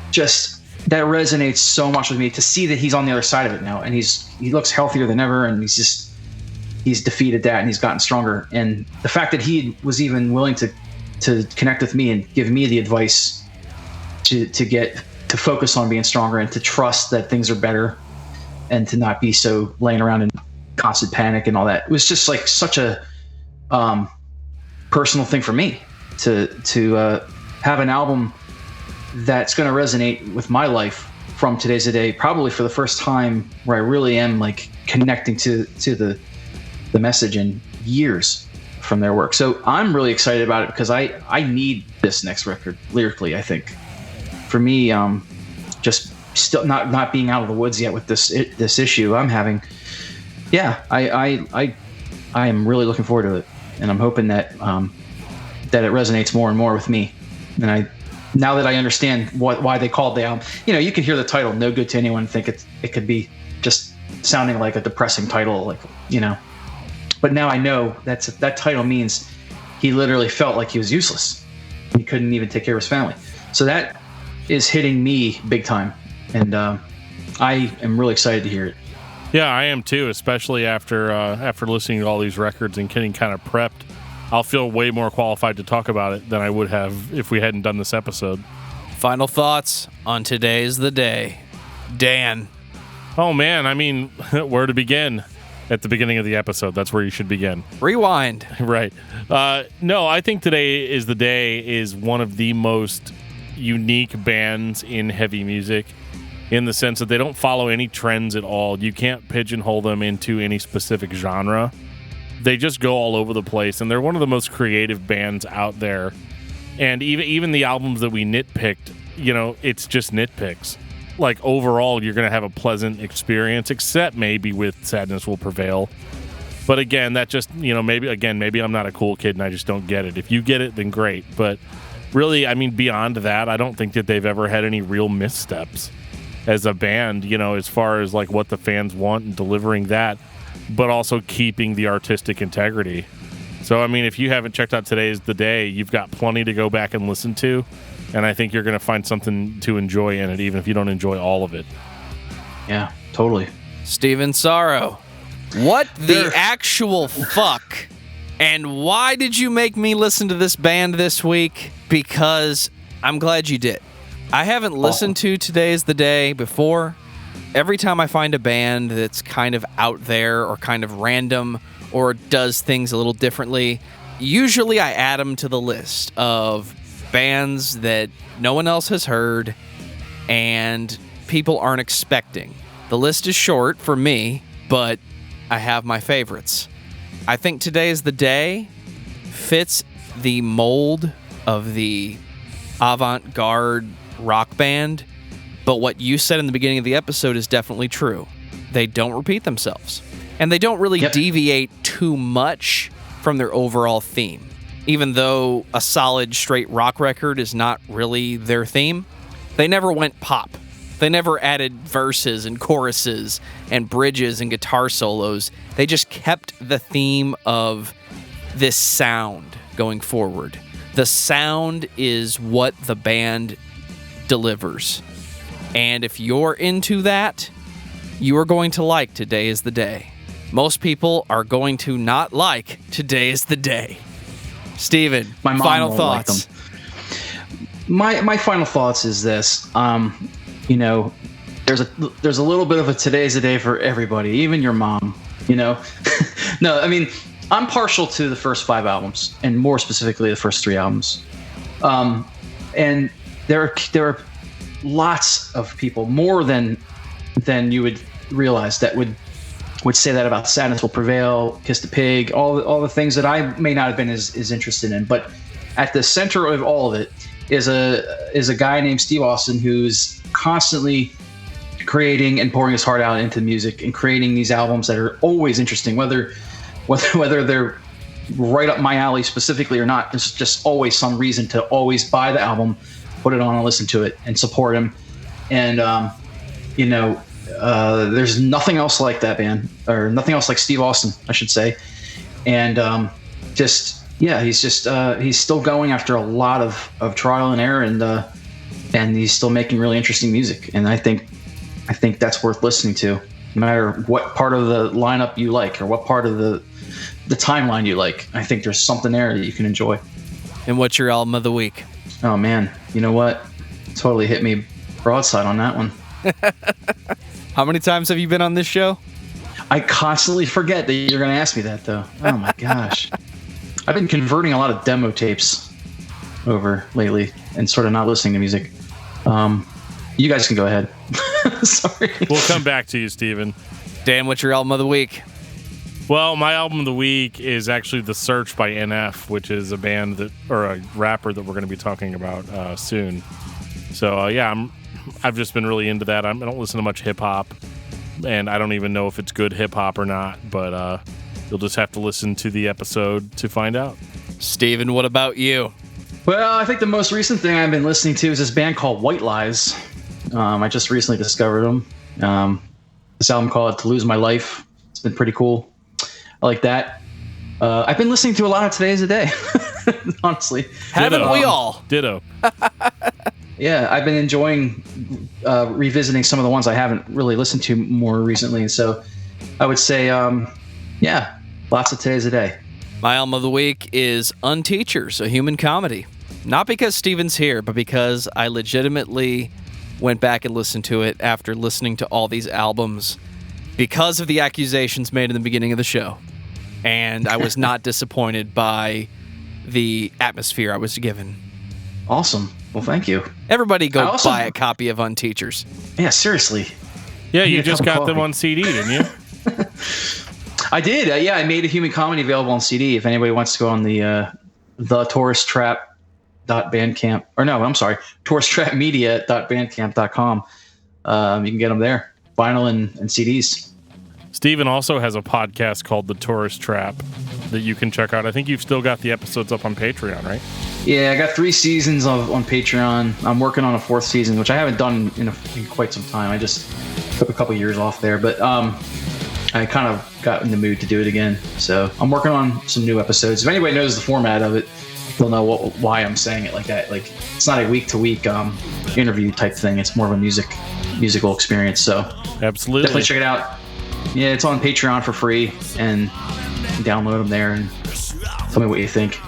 Just that resonates so much with me to see that he's on the other side of it now, and he looks healthier than ever, and he's defeated that, and he's gotten stronger. And the fact that he was even willing to connect with me and give me the advice to focus on being stronger and to trust that things are better and to not be so laying around in constant panic and all that, it was just like such a personal thing for me to have an album that's going to resonate with my life from Today's the Day, probably for the first time where I really am like connecting to the message in years from their work. So I'm really excited about it because I need this next record lyrically. I think for me, just still not being out of the woods yet with this issue I'm having. Yeah, I am really looking forward to it, and I'm hoping that that it resonates more and more with me. And now that I understand why they called the album, you can hear the title "No Good to Anyone," think it could be just sounding like a depressing title, But now I know that title means he literally felt like he was useless. He couldn't even take care of his family. So that is hitting me big time, and I am really excited to hear it. Yeah, I am too, especially after listening to all these records and getting kind of prepped. I'll feel way more qualified to talk about it than I would have if we hadn't done this episode. Final thoughts on Today's the Day. Dan. Oh, man, I mean, where to begin? At the beginning of the episode, that's where you should begin. Rewind. Right. No, I think Today is the Day is one of the most unique bands in heavy music in the sense that they don't follow any trends at all. You can't pigeonhole them into any specific genre. They just go all over the place, and they're one of the most creative bands out there. And even the albums that we nitpicked, it's just nitpicks. Like, overall, you're going to have a pleasant experience, except maybe with Sadness Will Prevail. But again, that just, maybe I'm not a cool kid and I just don't get it. If you get it, then great. But really, I mean, beyond that, I don't think that they've ever had any real missteps as a band, as far as like what the fans want and delivering that, but also keeping the artistic integrity. So, I mean, if you haven't checked out Today's the Day, you've got plenty to go back and listen to. And I think you're going to find something to enjoy in it, even if you don't enjoy all of it. Yeah, totally. Stephen Sarro, what the actual fuck? And why did you make me listen to this band this week? Because I'm glad you did. I haven't listened to Today's the Day before. Every time I find a band that's kind of out there or kind of random or does things a little differently, usually I add them to the list of bands that no one else has heard and people aren't expecting. The list is short for me, but I have my favorites. I think Today's the Day fits the mold of the avant-garde rock band, but what you said in the beginning of the episode is definitely true. They don't repeat themselves, and they don't really deviate too much from their overall theme. Even though a solid straight rock record is not really their theme, they never went pop. They never added verses and choruses and bridges and guitar solos. They just kept the theme of this sound going forward. The sound is what the band delivers. And if you're into that, you are going to like Today is the Day. Most people are going to not like Today is the Day. Steven, my mom final won't thoughts. Like them. My final thoughts is this. There's a little bit of a Today's the Day for everybody, even your mom. No, I mean, I'm partial to the first 5 albums, and more specifically the first 3 albums. And there are lots of people, more than you would realize, that would say that about Sadness Will Prevail, Kiss the Pig, all the things that I may not have been as interested in. But at the center of all of it is a guy named Steve Austin who's constantly creating and pouring his heart out into music and creating these albums that are always interesting, whether they're right up my alley specifically or not. There's just always some reason to always buy the album, put it on and listen to it and support him. And there's nothing else like that band, or nothing else like Steve Austin, I should say. And he's still going after a lot of trial and error, and and he's still making really interesting music. And I think that's worth listening to, no matter what part of the lineup you like or what part of the timeline you like. I think there's something there that you can enjoy. And what's your album of the week? Oh man, you know what? Totally hit me broadside on that one. How many times have you been on this show? I constantly forget that you're going to ask me that, though. Oh my gosh. I've been converting a lot of demo tapes over lately and sort of not listening to music. You guys can go ahead. Sorry. We'll come back to you, Stephen. Dan, what's your album of the week? Well, my album of the week is actually The Search by NF, which is a band or a rapper that we're going to be talking about soon. So, I've just been really into that. I don't listen to much hip-hop, and I don't even know if it's good hip-hop or not, but you'll just have to listen to the episode to find out. Steven, what about you? Well, I think the most recent thing I've been listening to is this band called White Lies. I just recently discovered them. This album called To Lose My Life. It's been pretty cool. I like that. I've been listening to a lot of Today's a Day, honestly. Haven't we all? Ditto. Yeah, I've been enjoying revisiting some of the ones I haven't really listened to more recently. And so I would say, lots of Today's a Day. My album of the week is Unteachers, a human comedy. Not because Steven's here, but because I legitimately went back and listened to it after listening to all these albums because of the accusations made in the beginning of the show. And I was not disappointed by the atmosphere I was given. Awesome. Well, thank you. Everybody go buy a copy of Unteachers. Yeah, seriously. Yeah, you just got them on CD, didn't you? I did. I made a human comedy available on CD. If anybody wants to go on the touristtrap.bandcamp, or no, I'm sorry, touristtrapmedia.bandcamp.com. You can get them there, vinyl and CDs. Steven also has a podcast called The Tourist Trap that you can check out. I think you've still got the episodes up on Patreon, right? Yeah, I got 3 seasons on Patreon. I'm working on a 4th season, which I haven't done in quite some time. I just took a couple years off there, but I kind of got in the mood to do it again. So I'm working on some new episodes. If anybody knows the format of it, they'll know why I'm saying it like that. Like, it's not a week-to-week interview type thing. It's more of a musical experience. So absolutely, definitely check it out. Yeah, it's on Patreon for free, and download them there and tell me what you think.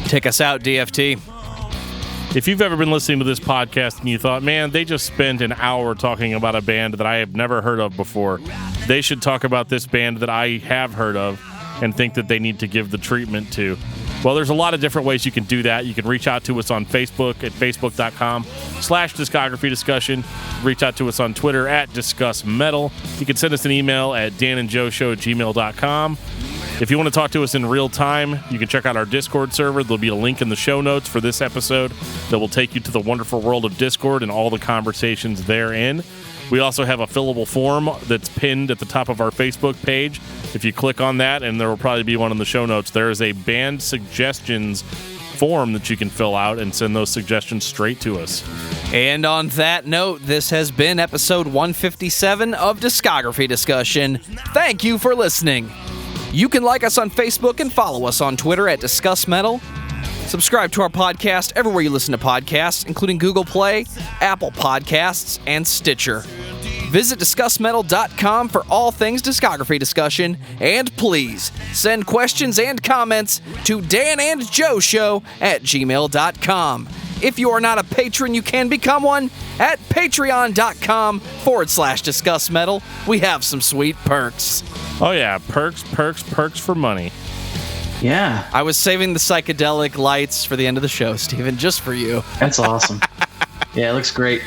Take us out, DFT. If you've ever been listening to this podcast and you thought, man, they just spent an hour talking about a band that I have never heard of before, they should talk about this band that I have heard of and think that they need to give the treatment to. Well, there's a lot of different ways you can do that. You can reach out to us on Facebook at facebook.com/discography discussion. Reach out to us on Twitter at discussmetal. You can send us an email at danandjoeshow@gmail.com. If you want to talk to us in real time, you can check out our Discord server. There'll be a link in the show notes for this episode that will take you to the wonderful world of Discord and all the conversations therein. We also have a fillable form that's pinned at the top of our Facebook page. If you click on that, and there will probably be one in the show notes, there is a band suggestions form that you can fill out and send those suggestions straight to us. And on that note, this has been episode 157 of Discography Discussion. Thank you for listening. You can like us on Facebook and follow us on Twitter at discussmetal. Subscribe to our podcast everywhere you listen to podcasts, including Google Play, Apple Podcasts, and Stitcher. Visit discussmetal.com for all things discography discussion, and please send questions and comments to danandjoeshow@gmail.com. If you are not a patron, you can become one at patreon.com/discussmetal. We have some sweet perks. Oh yeah, perks for money. Yeah. I was saving the psychedelic lights for the end of the show, Steven, just for you. That's awesome. Yeah, it looks great.